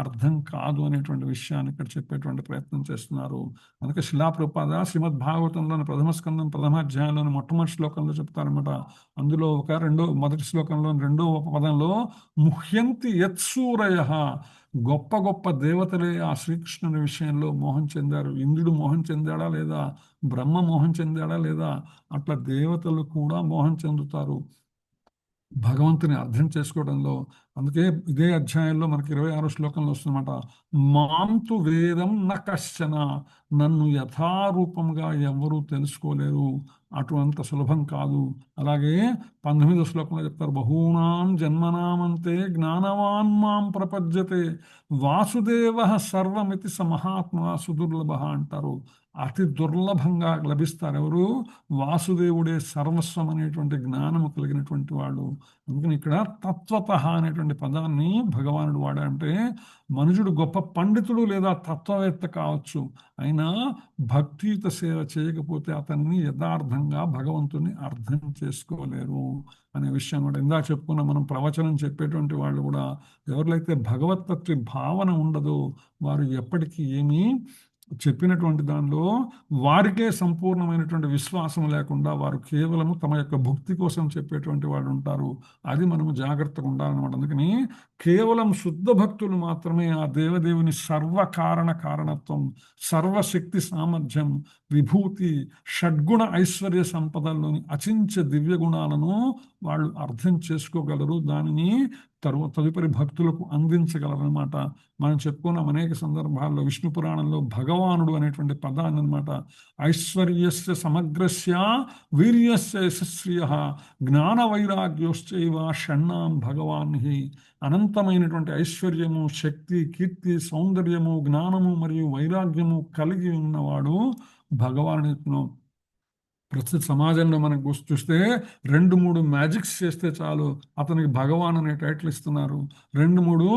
Speaker 1: అర్థం కాదు అనేటువంటి విషయాన్ని ఇక్కడ చెప్పేటువంటి ప్రయత్నం చేస్తున్నారు. అందుకే శిలాప్రపాద శ్రీమద్ భాగవతంలోని ప్రథమ స్కందం ప్రథమ అధ్యాయంలోని మొట్టమొదటి శ్లోకంలో చెప్తారన్నమాట. అందులో మొదటి శ్లోకంలో 2వ పదంలో ముహ్యంతి యత్సూరయ, గొప్ప గొప్ప దేవతలే ఆ శ్రీకృష్ణుని విషయంలో మోహం చెందారు. ఇంద్రుడు మోహం చెందాడా లేదా, బ్రహ్మ మోహం చెందాడా లేదా, అట్లా దేవతలు కూడా మోహం చెందుతారు భగవంతుని అర్థం చేసుకోవడంలో. అందుకే ఇదే అధ్యాయంలో మనకి 26వ శ్లోకంలో వస్తుందన్నమాట, మాంతు వేదం న కశ్చన, నన్ను యథారూపంగా ఎవ్వరూ తెలుసుకోలేరు, అటువంటి సులభం కాదు. అలాగే 19వ శ్లోకంలో చెప్తారు, బహూనాం జన్మనామంతే జ్ఞానవాన్ మాం ప్రపద్యతే, వాసుదేవ సర్వమితి స మహాత్మా సుదుర్లభ అంటారు. అతి దుర్లభంగా లభిస్తారు ఎవరు, వాసుదేవుడే సర్వస్వం అనేటువంటి జ్ఞానము కలిగినటువంటి వాళ్ళు. అందుకని ఇక్కడ తత్వత అనేటువంటి పదాన్ని భగవానుడు వాడంటే, మనుషుడు గొప్ప పండితుడు లేదా తత్వవేత్త కావచ్చు, అయినా భక్తియుత సేవ చేయకపోతే అతన్ని యథార్థంగా భగవంతుని అర్థం చేసుకోలేరు అనే విషయం కూడా ఇందా చెప్పుకున్న. మనం ప్రవచనం చెప్పేటువంటి వాళ్ళు కూడా ఎవరికైతే భగవతత్వ భావన ఉండదో వారు ఎప్పటికీ ఏమీ చెప్పినటువంటి దానిలో వారికే సంపూర్ణమైనటువంటి విశ్వాసం లేకుండా వారు కేవలము తమ యొక్క భక్తి కోసం చెప్పేటువంటి వాళ్ళు ఉంటారు. అది మనము జాగ్రత్తగా ఉండాలన్నమాట. అందుకని కేవలం శుద్ధ భక్తులు మాత్రమే ఆ దేవదేవుని సర్వకారణ కారణత్వం, సర్వశక్తి సామర్థ్యం, విభూతి, షడ్గుణ ఐశ్వర్య సంపదల్లోని అచించ దివ్య గుణాలను వాళ్ళు అర్థం చేసుకోగలరు, దానిని తదుపరి భక్తులకు అందించగలరనమాట. మనం చెప్పుకున్నాం అనేక సందర్భాల్లో విష్ణు పురాణంలో భగవానుడు అనేటువంటి పదాన్ని అనమాట, ఐశ్వర్యస్య సమగ్రస్య వీర్యస్య యశస్వియ జ్ఞాన వైరాగ్యోశ్చైవ షణ్ణాం భగవాన్హి. అనంతమైనటువంటి ఐశ్వర్యము, శక్తి, కీర్తి, సౌందర్యము, జ్ఞానము మరియు వైరాగ్యము కలిగి ఉన్నవాడు భగవానుడు. ప్రస్తుత సమాజంలో మనకు చూస్తే 2-3 మ్యాజిక్స్ చేస్తే చాలు అతనికి భగవాన్ అనే టైటిల్ ఇస్తున్నారు, 2-3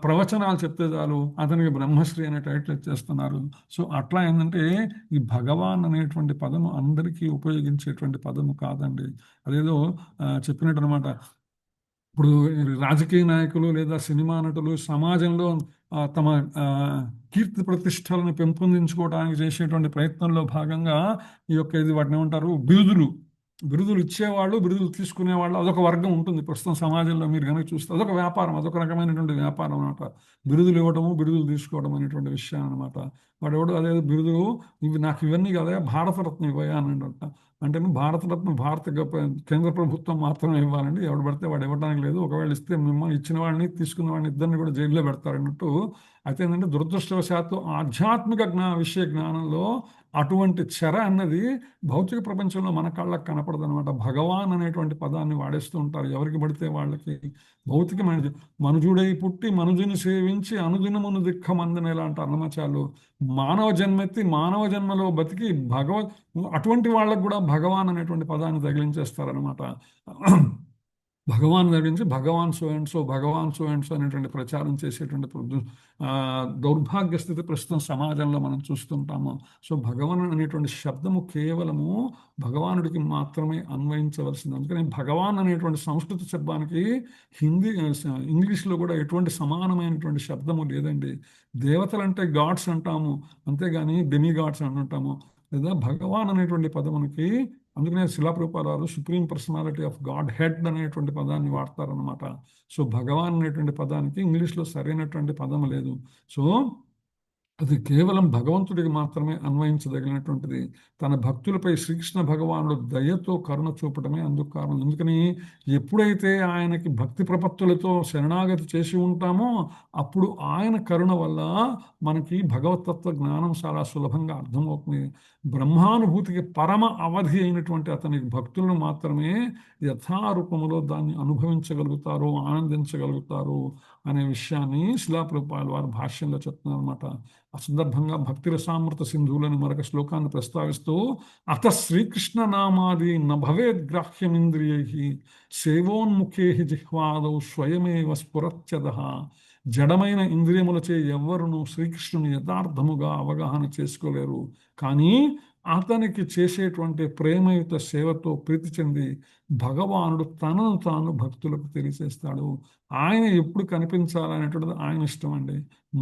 Speaker 1: ప్రవచనాలు చెప్తే చాలు అతనికి బ్రహ్మశ్రీ అనే టైటిల్ ఇచ్చేస్తున్నారు. సో అట్లా ఏంటంటే ఈ భగవాన్ అనేటువంటి పదము అందరికీ ఉపయోగించేటువంటి పదము కాదండి. అదేదో చెప్పినట్టు అనమాట, ఇప్పుడు రాజకీయ నాయకులు లేదా సినిమా నటులు సమాజంలో తమ కీర్తి ప్రతిష్టలను పెంపొందించుకోవడానికి చేసేటువంటి ప్రయత్నంలో భాగంగా ఈ యొక్క ఇది వాటిని ఏమంటారు బిరుదులు, బిరుదులు ఇచ్చేవాళ్ళు, బిరుదులు తీసుకునేవాళ్ళు, అదొక వర్గం ఉంటుంది ప్రస్తుతం సమాజంలో. మీరు కనుక చూస్తే అదొక వ్యాపారం, అదొక రకమైనటువంటి వ్యాపారం అనమాట. బిరుదులు ఇవ్వడము, బిరుదులు తీసుకోవడం అనేటువంటి విషయం అనమాట. వాడు ఎవడు అదే బిరుదులు, నాకు ఇవన్నీ కదా భారతరత్న ఇవ్వయా అని అంట. అంటే భారతరత్న కేంద్ర ప్రభుత్వం మాత్రమే ఇవ్వాలండి, ఎవడు పడితే వాడు ఇవ్వడానికి లేదు. ఒకవేళ ఇస్తే మిమ్మల్ని ఇచ్చిన వాడిని తీసుకున్న వాడిని ఇద్దరిని కూడా జైల్లో పెడతారన్నట్టు. అయితే ఏంటంటే దురదృష్టవశాత్తు ఆధ్యాత్మిక విషయ జ్ఞానంలో అటువంటి చెర అన్నది భౌతిక ప్రపంచంలో మన కళ్ళకు కనపడదు అనమాట. భగవాన్ అనేటువంటి పదాన్ని వాడేస్తూ ఉంటారు ఎవరికి పడితే వాళ్ళకి. భౌతికమైన మనుజుడై పుట్టి మనుజుని సేవించి అనుదినమును దిక్కమందనేలా అంటారు అన్నమాచాలు. మానవ జన్మెత్తి మానవ జన్మలో బతికి అటువంటి వాళ్ళకు కూడా భగవాన్ అనేటువంటి పదాన్ని తగిలించేస్తారనమాట. భగవాన్ గురించి భగవాన్ సో అండ్ సో, భగవాన్ సో అండ్ సో అనేటువంటి ప్రచారం చేసేటువంటి దౌర్భాగ్య స్థితి ప్రస్తుతం సమాజంలో మనం చూస్తుంటాము. సో భగవాన్ అనేటువంటి శబ్దము కేవలము భగవానుడికి మాత్రమే అన్వయించవలసింది. అందుకని భగవాన్ అనేటువంటి సంస్కృత శబ్దానికి ఇంగ్లీష్లో కూడా ఎటువంటి సమానమైనటువంటి శబ్దము లేదండి. దేవతలంటే గాడ్స్ అంటాము, అంతేగాని డెమి గాడ్స్ అని అంటాము. లేదా భగవాన్ అనేటువంటి పదమునికి అందుకనే శిలాప్రభుపాదాలు supreme personality of godhead అనేటువంటి పదాన్ని వాడతారనమాట. సో భగవాన్ అనేటువంటి పదానికి ఇంగ్లీష్లో సరైనటువంటి పదం లేదు. సో అది కేవలం భగవంతుడికి మాత్రమే అన్వయించదగినటువంటిది. తన భక్తులపై శ్రీకృష్ణ భగవానుడు దయతో కరుణ చూపడమే అందుకు కారణం. ఎందుకని ఎప్పుడైతే ఆయనకి భక్తి ప్రపత్తులతో శరణాగతి చేసి ఉంటామో అప్పుడు ఆయన కరుణ వల్ల మనకి భగవతత్వ జ్ఞానం చాలా సులభంగా అర్థమవుతుంది. బ్రహ్మానుభూతికి పరమ అవధి అయినటువంటి అతని భక్తులను మాత్రమే యథారూపములో దాన్ని అనుభవించగలుగుతారు, ఆనందించగలుగుతారు అనే విషయాన్ని శిలాప్రభుపాద వారి భాష్యంలో చెప్తున్నారు అనమాట. ఆ సందర్భంగా భక్తి రసామృత సింధువులని మరొక శ్లోకాన్ని ప్రస్తావిస్తూ అత శ్రీకృష్ణ నామాది నభవేద్గ్రాహ్యమింద్రియై సేవోన్ముఖే జిహ్వాదౌ స్వయమేవ స్ఫురత్యదః. జడమైన ఇంద్రియములచే ఎవ్వరును శ్రీకృష్ణుని యథార్థముగా అవగాహన చేసుకోలేరు. కానీ అతనికి చేసేటువంటి ప్రేమయుత సేవతో ప్రీతి చెంది భగవానుడు తనను తాను భక్తులకు తెలియజేస్తాడు. ఆయన ఎప్పుడు కనిపించాలనేటువంటిది ఆయన ఇష్టం అండి.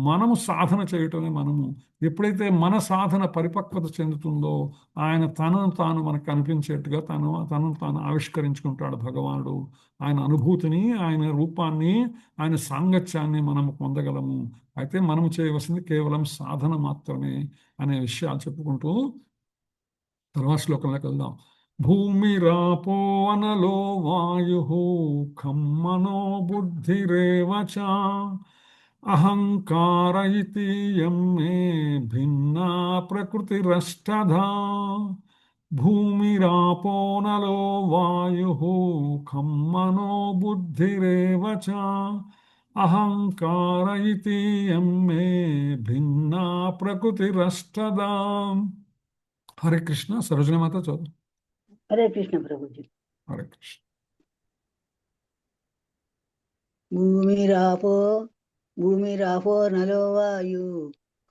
Speaker 1: మనము సాధన చేయటమే. ఎప్పుడైతే మన సాధన పరిపక్వత చెందుతుందో ఆయన తనను తాను మనకు కనిపించేట్టుగా తనను తాను ఆవిష్కరించుకుంటాడు భగవానుడు. ఆయన అనుభూతిని, ఆయన రూపాన్ని, ఆయన సాంగత్యాన్ని మనము పొందగలము. అయితే మనము చేయవలసింది కేవలం సాధన మాత్రమే అనే విషయాలు చెప్పుకుంటూ తర్వాత శ్లోకంలోకి వెళ్దాం. భూమిరాపో అనలో వాయు ఖం మనో బుద్ధిరేవ చ అహంకార ఇతీయం మే భిన్నా ప్రకృతిరష్టధా. భూమిరాపో నలో వాయు ఖం మనో బుద్ధిరేవ చ అహంకార ఇతీయం మే భిన్నా ప్రకృతిరష్టధా. హరే కృష్ణ. సరోజిని మాత చదువు.
Speaker 3: హరే కృష్ణ ప్రభుజీ.
Speaker 1: హరే కృష్ణ.
Speaker 3: భూమిరాపో నలో వాయు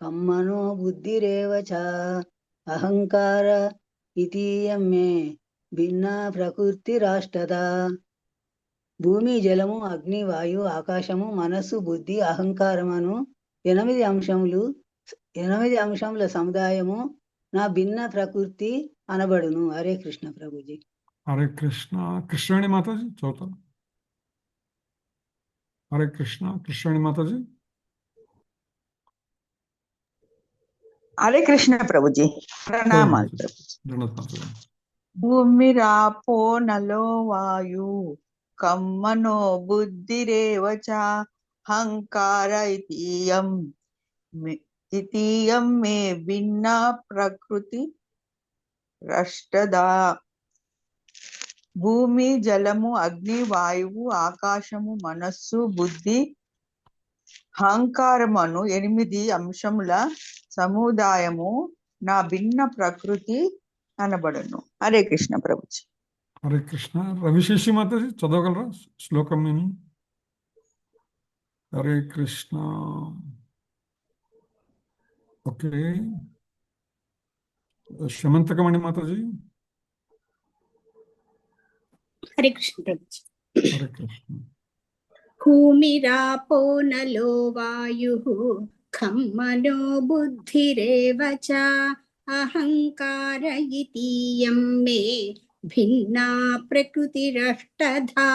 Speaker 3: కమ్మనో బుద్ధిరేవ చ అహంకార ఇతీయం మే భిన్నా ప్రకృతిరాష్టదా. భూమి, జలము, అగ్ని, వాయు, ఆకాశము, మనస్సు, బుద్ధి, అహంకారమును 8 అంశముల సముదాయము నా భిన్న ప్రకృతి అనబడును. హరే కృష్ణ ప్రభుజీ.
Speaker 1: హరే కృష్ణ. కృష్ణవేణి మాతాజీ చదువుతారు. హరే కృష్ణ. కృష్ణవేణి మాతాజీ.
Speaker 9: హరే కృష్ణ ప్రభుజీ. ప్రణామాలు ప్రభుజీ. భూమిరాపో నలో వాయు కమ్మనో బుద్ధిరేవ చ అహంకార ఇతీయం మే భిన్నా ప్రకృతి రష్టదా. భూమి, జలము, అగ్ని, వాయువు, ఆకాశము, మనస్సు, బుద్ధి, అహంకారమును 8 అంశముల సముదాయము నా భిన్న ప్రకృతి అనబడును. హరే కృష్ణ ప్రభుజీ.
Speaker 1: హరే కృష్ణ. రవిశేషి మాతాజీ చదవగలరా శ్లోకం నేను? హరే కృష్ణ. ఓకే. శమంతకమణి మాతాజీ.
Speaker 10: హరే కృష్ణ ప్రభుజీ.
Speaker 1: హరే కృష్ణ.
Speaker 10: భూమిరాపో నలో వాయు ఖం మనో బుద్ధిరేవ చ అహంకార ఇతీయం మే భిన్నా ప్రకృతిరష్టధా.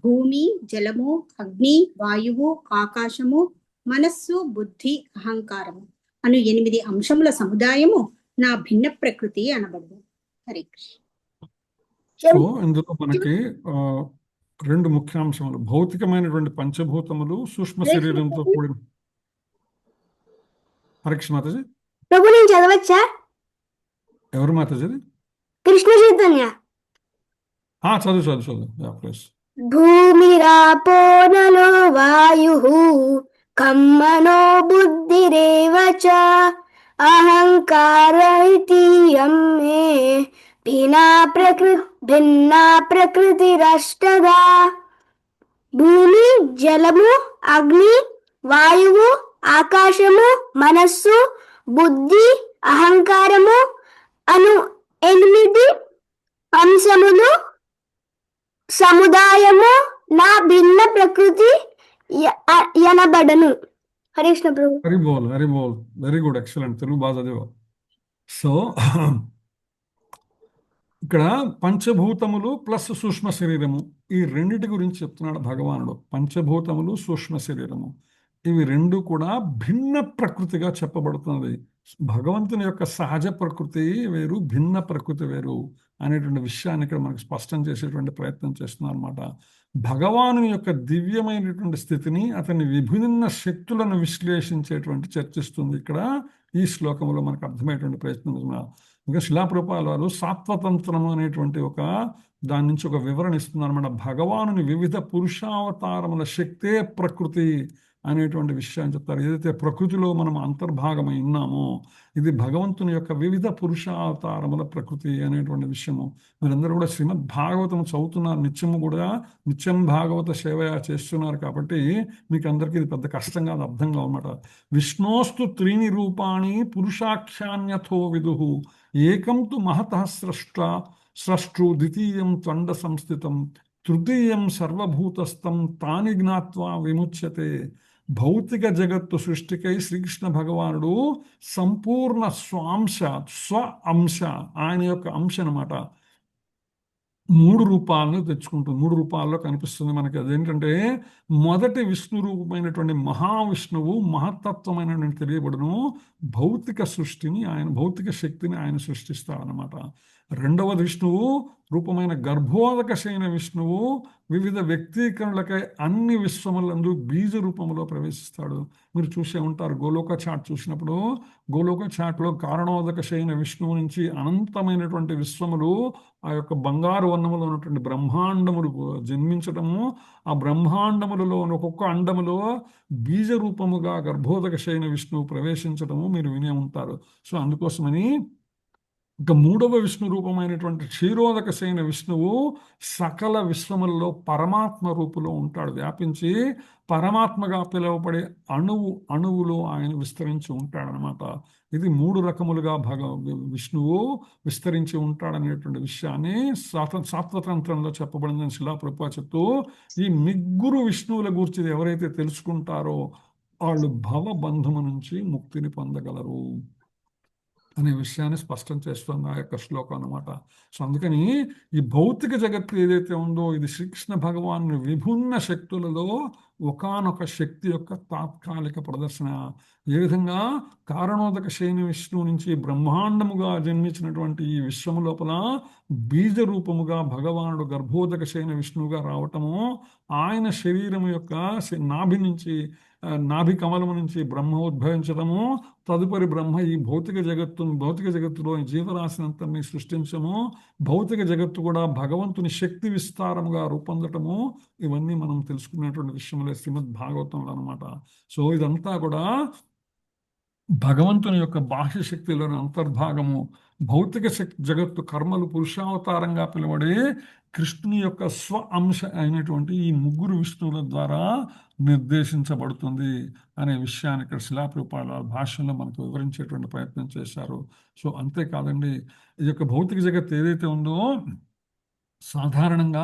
Speaker 10: భూమి, జలము, అగ్ని, వాయువు, ఆకాశము, మనస్సు, బుద్ధి, అహంకారము అను 8 అంశముల సముదాయము నా భిన్న ప్రకృతి అనబడదు. హరే కృష్ణ.
Speaker 1: సో ఇందులో మనకి రెండు ముఖ్యాంశములు, భౌతికమైనటువంటి పంచభూతములు, సూక్ష్మ శరీరంతో కూడిన. హరికృష్ణ మాతాజీ,
Speaker 11: ప్రభు నేను చదవచ్చా?
Speaker 1: ఎవరు మాతాజీ?
Speaker 11: కృష్ణ చైతన్య.
Speaker 1: చదువు చదువు చదువు ప్లీజ్.
Speaker 11: భూమిరాపో నలో వాయు కమ్మనో బుద్ధిరేవ చ అహంకార ఇతి యం మే భిన్నా ప్రకృతిరష్టదా. భూమి, జలము, అగ్ని, వాయువు, ఆకాశము, మనస్సు, బుద్ధి, అహంకారము అను 8 అంశములు సముదాయము నా భిన్న ప్రకృతి ఎనబడను. హరే కృష్ణ ప్రభు.
Speaker 1: హరి బోల్, హరి బోల్. Very good, excellent. తెలుగు బాగా చదివా. సో ఇక్కడ పంచభూతములు ప్లస్ సూక్ష్మ శరీరము, ఈ రెండిటి గురించి చెప్తున్నాడు భగవానుడు. పంచభూతములు, సూక్ష్మ శరీరము, ఇవి రెండు కూడా భిన్న ప్రకృతిగా చెప్పబడుతున్నది. భగవంతుని యొక్క సహజ ప్రకృతి వేరు, భిన్న ప్రకృతి వేరు అనేటువంటి విషయాన్ని ఇక్కడ మనకు స్పష్టం చేసేటువంటి ప్రయత్నం చేస్తున్నారు అనమాట. భగవాను యొక్క దివ్యమైనటువంటి స్థితిని, అతని విభిన్న శక్తులను విశ్లేషించేటువంటి చర్చిస్తుంది ఇక్కడ ఈ శ్లోకంలో మనకు అర్థమయ్యేటువంటి ప్రయత్నం. ఇంకా శిలాప్రభుపాదుల వారు సాత్వతంత్రము అనేటువంటి దాని నుంచి ఒక వివరణ ఇస్తున్నారు అనమాట. భగవానుని వివిధ పురుషావతారముల శక్తే ప్రకృతి అనేటువంటి విషయాన్ని చెప్తారు. ఏదైతే ప్రకృతిలో మనం అంతర్భాగమై ఉన్నామో ఇది భగవంతుని యొక్క వివిధ పురుషావతారముల ప్రకృతి అనేటువంటి విషయము. మీరందరూ కూడా శ్రీమద్ భాగవతం చదువుతున్నారు, నిత్యం భాగవత సేవ చేస్తున్నారు కాబట్టి మీకు అందరికీ ఇది పెద్ద కష్టంగా అది అర్థంగా అనమాట. విష్ణోస్తు 3 రూపాణి పురుషాఖ్యాన్యథో విదుః ఏకం తు మహతః స్రష్టృ ద్వితీయం త్వండ సంస్థితం తృతీయం సర్వభూతస్థం తాని జ్ఞాత్వా విముచ్యతే. భౌతిక జగత్తు సృష్టికై శ్రీకృష్ణ భగవానుడు సంపూర్ణ స్వ అంశ, ఆయన యొక్క అంశ అనమాట, 3 రూపాలను తెచ్చుకుంటుంది. 3 రూపాల్లో కనిపిస్తుంది మనకి. అదేంటంటే మొదటి విష్ణు రూపమైనటువంటి మహావిష్ణువు మహత్తత్వమైనటువంటి తెలియబడును. భౌతిక సృష్టిని ఆయన, భౌతిక శక్తిని ఆయన సృష్టిస్తాడనమాట. రెండవది విష్ణువు రూపమైన గర్భోదక శయన విష్ణువు వివిధ వ్యక్తీకరణలకై అన్ని విశ్వములందు బీజ రూపంలో ప్రవేశిస్తాడు. మీరు చూసే ఉంటారు గోలోక చాట్ చూసినప్పుడు, గోలోక చాట్లో కారణోదక శయన విష్ణువు నుంచి అనంతమైనటువంటి విశ్వములు, ఆ యొక్క బంగారు వర్ణములో ఉన్నటువంటి బ్రహ్మాండములు జన్మించటము, ఆ బ్రహ్మాండములలో ఒక్కొక్క అండములో బీజ రూపముగా గర్భోదక శయన విష్ణువు ప్రవేశించటము మీరు వినే ఉంటారు. సో అందుకోసమని ఇక 3వ విష్ణు రూపమైనటువంటి క్షీరోదక శయన విష్ణువు సకల విశ్వములలో పరమాత్మ రూపులో ఉంటాడు. వ్యాపించి పరమాత్మగా పిలువబడే అణువులో ఆయన విస్తరించి ఉంటాడనమాట. ఇది 3 రకములుగా విష్ణువు విస్తరించి ఉంటాడనేటువంటి విషయాన్ని సాత్వతంత్రంలో చెప్పబడిందని శిలాప్రభుపాదులు చెప్తూ, ఈ 3 విష్ణువుల గురించి ఎవరైతే తెలుసుకుంటారో వాళ్ళు భవబంధము నుంచి ముక్తిని పొందగలరు అనే విషయాన్ని స్పష్టం చేస్తుంది ఆ యొక్క శ్లోకం అనమాట. సో అందుకని ఈ భౌతిక జగత్తు ఏదైతే ఉందో ఇది శ్రీకృష్ణ భగవాను విభిన్న శక్తులలో ఒకానొక శక్తి యొక్క తాత్కాలిక ప్రదర్శన. ఏ విధంగా కారణోదక శయన విష్ణువు నుంచి బ్రహ్మాండముగా జన్మించినటువంటి ఈ విశ్వము లోపల బీజ రూపముగా భగవానుడు గర్భోదక శయన విష్ణువుగా రావటము, ఆయన శరీరము యొక్క నాభి కమలము నుంచి బ్రహ్మ ఉద్భవించడము, తదుపరి బ్రహ్మ ఈ భౌతిక జగత్తులో జీవరాశినంతని సృష్టించము, భౌతిక జగత్తు కూడా భగవంతుని శక్తి విస్తారముగా రూపొందటము, ఇవన్నీ మనం తెలుసుకునేటువంటి విషయంలో శ్రీమద్ భాగవతంలో అనమాట. సో ఇదంతా కూడా భగవంతుని యొక్క బాహ్య శక్తిలోని అంతర్భాగము. భౌతిక జగత్తు కర్మలు పురుషావతారంగా పిలువడే కృష్ణుని యొక్క స్వ అంశ అయినటువంటి ఈ 3 విష్ణువుల ద్వారా నిర్దేశించబడుతుంది అనే విషయాన్ని ఇక్కడ శిలాప్రభుపాదుల భాషలో మనకు వివరించేటువంటి ప్రయత్నం చేశారు. సో అంతేకాదండి, ఈ యొక్క భౌతిక జగత్తు ఏదైతే ఉందో సాధారణంగా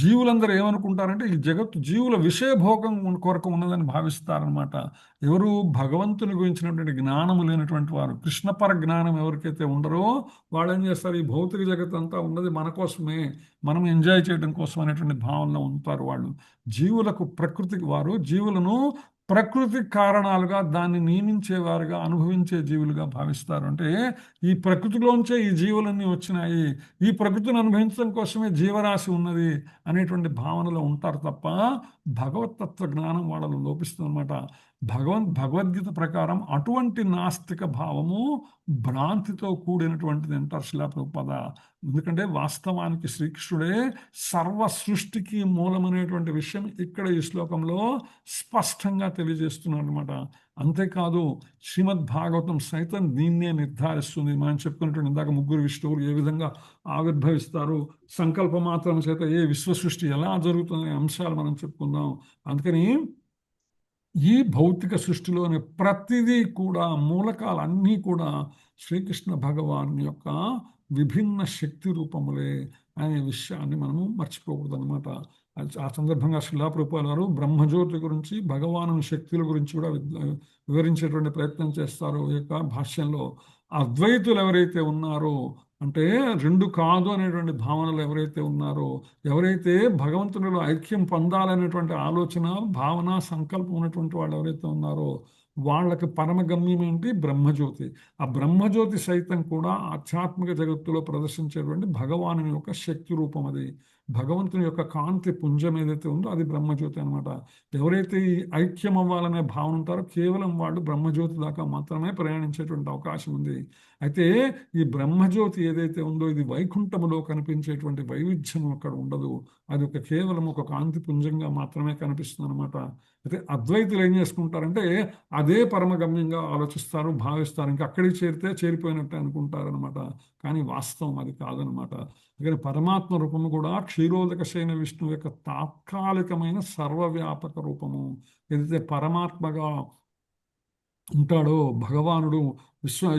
Speaker 1: జీవులందరూ ఏమనుకుంటారంటే ఈ జగత్తు జీవుల విషయభోగం కొరకు ఉన్నదని భావిస్తారనమాట. ఎవరు భగవంతుని గురించినటువంటి జ్ఞానము లేనటువంటి వారు, కృష్ణపర జ్ఞానం ఎవరికైతే ఉండరో వాళ్ళు ఏం చేస్తారు, ఈ భౌతిక జగత్ అంతా ఉన్నది మన కోసమే, మనం ఎంజాయ్ చేయడం కోసం అనేటువంటి భావనలో ఉంటారు వాళ్ళు. జీవులను ప్రకృతి కారణాలుగా దాన్ని నియమించేవారుగా, అనుభవించే జీవులుగా భావిస్తారు. అంటే ఈ ప్రకృతిలోంచే ఈ జీవులన్నీ వచ్చినాయి, ఈ ప్రకృతిని అనుభవించడం కోసమే జీవరాశి ఉన్నది అనేటువంటి భావనలో ఉంటారు తప్ప భగవతత్వ జ్ఞానం వాళ్ళలో లోపిస్తుందన్నమాట. భగవద్గీత ప్రకారం అటువంటి నాస్తిక భావము భ్రాంతితో కూడినటువంటిది అంటారు శ్రీల ప్రభుపాద. ఎందుకంటే వాస్తవానికి శ్రీకృష్ణుడే సర్వ సృష్టికి మూలమనేటువంటి విషయం ఇక్కడ ఈ శ్లోకంలో స్పష్టంగా తెలియజేస్తున్నాడు అనమాట. అంతేకాదు శ్రీమద్ భాగవతం సైతం దీన్నే నిర్ధారిస్తుంది. మనం చెప్పుకున్నటువంటి ఇందాక ముగ్గురు విష్ణువులు ఏ విధంగా ఆవిర్భవిస్తారు, సంకల్ప మాత్రం చేత ఏ విశ్వ సృష్టి ఎలా జరుగుతుందనే అంశాలు మనం చెప్పుకుందాం. అందుకని ఈ భౌతిక సృష్టిలోని ప్రతిదీ కూడా మూలకాలన్నీ కూడా శ్రీకృష్ణ భగవాన్ యొక్క విభిన్న శక్తి రూపములే అనే విషయాన్ని మనము మర్చిపోకూడదు అనమాట. ఆ సందర్భంగా శ్రీలా ప్రభుపాద గారు బ్రహ్మజ్యోతి గురించి, భగవాను శక్తుల గురించి కూడా వివరించేటువంటి ప్రయత్నం చేస్తారు. ఈ యొక్క భాష్యంలో అద్వైతులు ఎవరైతే ఉన్నారో, అంటే రెండు కాదు అనేటువంటి భావనలు ఎవరైతే ఉన్నారో, ఎవరైతే భగవంతునిలో ఐక్యం పొందాలనేటువంటి ఆలోచన, భావన, సంకల్పం ఉన్నటువంటి వాళ్ళు ఎవరైతే ఉన్నారో వాళ్ళకి పరమగమ్యం ఏంటి? బ్రహ్మజ్యోతి. ఆ బ్రహ్మజ్యోతి సైతం కూడా ఆధ్యాత్మిక జగత్తులో ప్రదర్శించేటువంటి భగవాను యొక్క శక్తి రూపం. అది భగవంతుని యొక్క కాంతి పుంజం ఏదైతే ఉందో అది బ్రహ్మజ్యోతి అనమాట. ఎవరైతే ఈ ఐక్యం అవ్వాలనే భావన ఉంటారో కేవలం వాళ్ళు బ్రహ్మజ్యోతి దాకా మాత్రమే ప్రయాణించేటువంటి అవకాశం ఉంది. అయితే ఈ బ్రహ్మజ్యోతి ఏదైతే ఉందో ఇది వైకుంఠములో కనిపించేటువంటి వైవిధ్యం అక్కడ ఉండదు. అది కేవలం ఒక కాంతి పుంజంగా మాత్రమే కనిపిస్తుంది అనమాట. అయితే అద్వైతులు ఏం చేసుకుంటారంటే అదే పరమగమ్యంగా ఆలోచిస్తారు, భావిస్తారు. ఇంకా అక్కడికి చేరితే చేరిపోయినట్టే అనుకుంటారు అనమాట. కానీ వాస్తవం అది కాదనమాట. అందుకని పరమాత్మ రూపము కూడా క్షీరోదక శయన విష్ణువు యొక్క తాత్కాలికమైన సర్వవ్యాపక రూపము. ఏదైతే పరమాత్మగా ఉంటాడో భగవానుడు,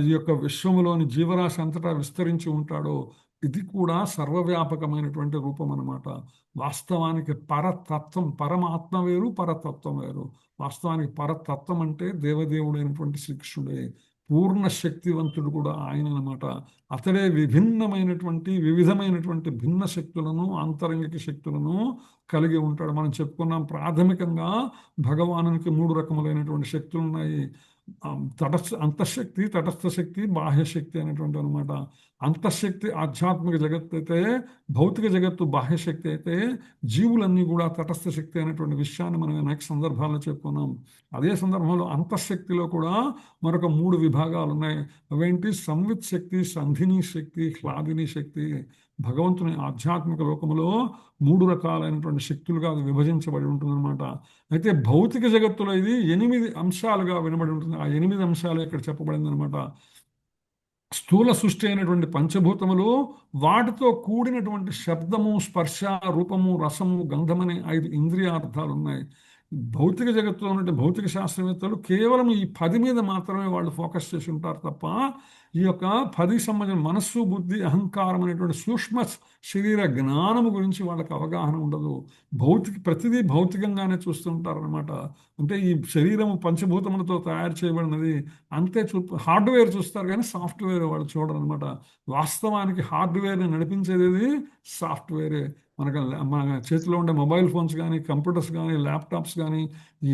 Speaker 1: ఈ యొక్క విశ్వములోని జీవరాశి అంతటా విస్తరించి ఉంటాడో ఇది కూడా సర్వవ్యాపకమైనటువంటి రూపం అన్నమాట. వాస్తవానికి పరతత్వం, పరమాత్మ వేరు, పరతత్వం వేరు. వాస్తవానికి పరతత్వం అంటే దేవదేవుడైనటువంటి శ్రీకృష్ణుడే, పూర్ణ శక్తివంతుడు కూడా ఆయన అన్నమాట. అతడే వివిధమైనటువంటి భిన్న శక్తులను, ఆంతరంగిక శక్తులను కలిగి ఉంటాడు. మనం చెప్పుకున్నాం ప్రాథమికంగా భగవానునికి 3 రకములైనటువంటి శక్తులు ఉన్నాయి. అంతఃశక్తి, తటస్థ శక్తి, బాహ్యశక్తి అనేటువంటి అనమాట. అంతఃశక్తి ఆధ్యాత్మిక జగత్తు అయితే, భౌతిక జగత్తు బాహ్యశక్తి అయితే, జీవులన్నీ కూడా తటస్థ శక్తి అనేటువంటి విషయాన్ని మనం అనేక సందర్భాల్లో చెప్పుకున్నాం. అదే సందర్భంలో అంతఃశక్తిలో కూడా మరొక 3 విభాగాలు ఉన్నాయి. అవేంటి? సంవిత్ శక్తి, సంధిని శక్తి, హ్లాదిని శక్తి. భగవంతుని ఆధ్యాత్మిక లోకములో 3 రకాలైనటువంటి శక్తులుగా అది విభజించబడి ఉంటుందన్నమాట. అయితే భౌతిక జగత్తులో ఇది 8 అంశాలుగా వినబడి ఉంటుంది. ఆ 8 అంశాలు ఇక్కడ చెప్పబడింది అనమాట. స్థూల సృష్టి అయినటువంటి పంచభూతములు, వాటితో కూడినటువంటి శబ్దము, స్పర్శ, రూపము, రసము, గంధమనే 5 ఇంద్రియార్థాలు ఉన్నాయి. భౌతిక జగత్తులో ఉన్నటువంటి భౌతిక శాస్త్రవేత్తలు కేవలం ఈ 10 మీద మాత్రమే వాళ్ళు ఫోకస్ చేసి ఉంటారు తప్ప ఈ యొక్క 10కి సంబంధించిన మనస్సు, బుద్ధి, అహంకారం అనేటువంటి సూక్ష్మ శరీర జ్ఞానము గురించి వాళ్ళకి అవగాహన ఉండదు. ప్రతిదీ భౌతికంగానే చూస్తుంటారు అనమాట. అంటే ఈ శరీరము పంచభూతములతో తయారు చేయబడినది అంతే హార్డ్వేర్ చూస్తారు కానీ సాఫ్ట్వేర్ వాళ్ళు చూడరు అనమాట. వాస్తవానికి హార్డ్వేర్ని నడిపించేది సాఫ్ట్వేరే. మన చేతిలో ఉండే మొబైల్ ఫోన్స్ కానీ, కంప్యూటర్స్ కానీ, ల్యాప్టాప్స్ కానీ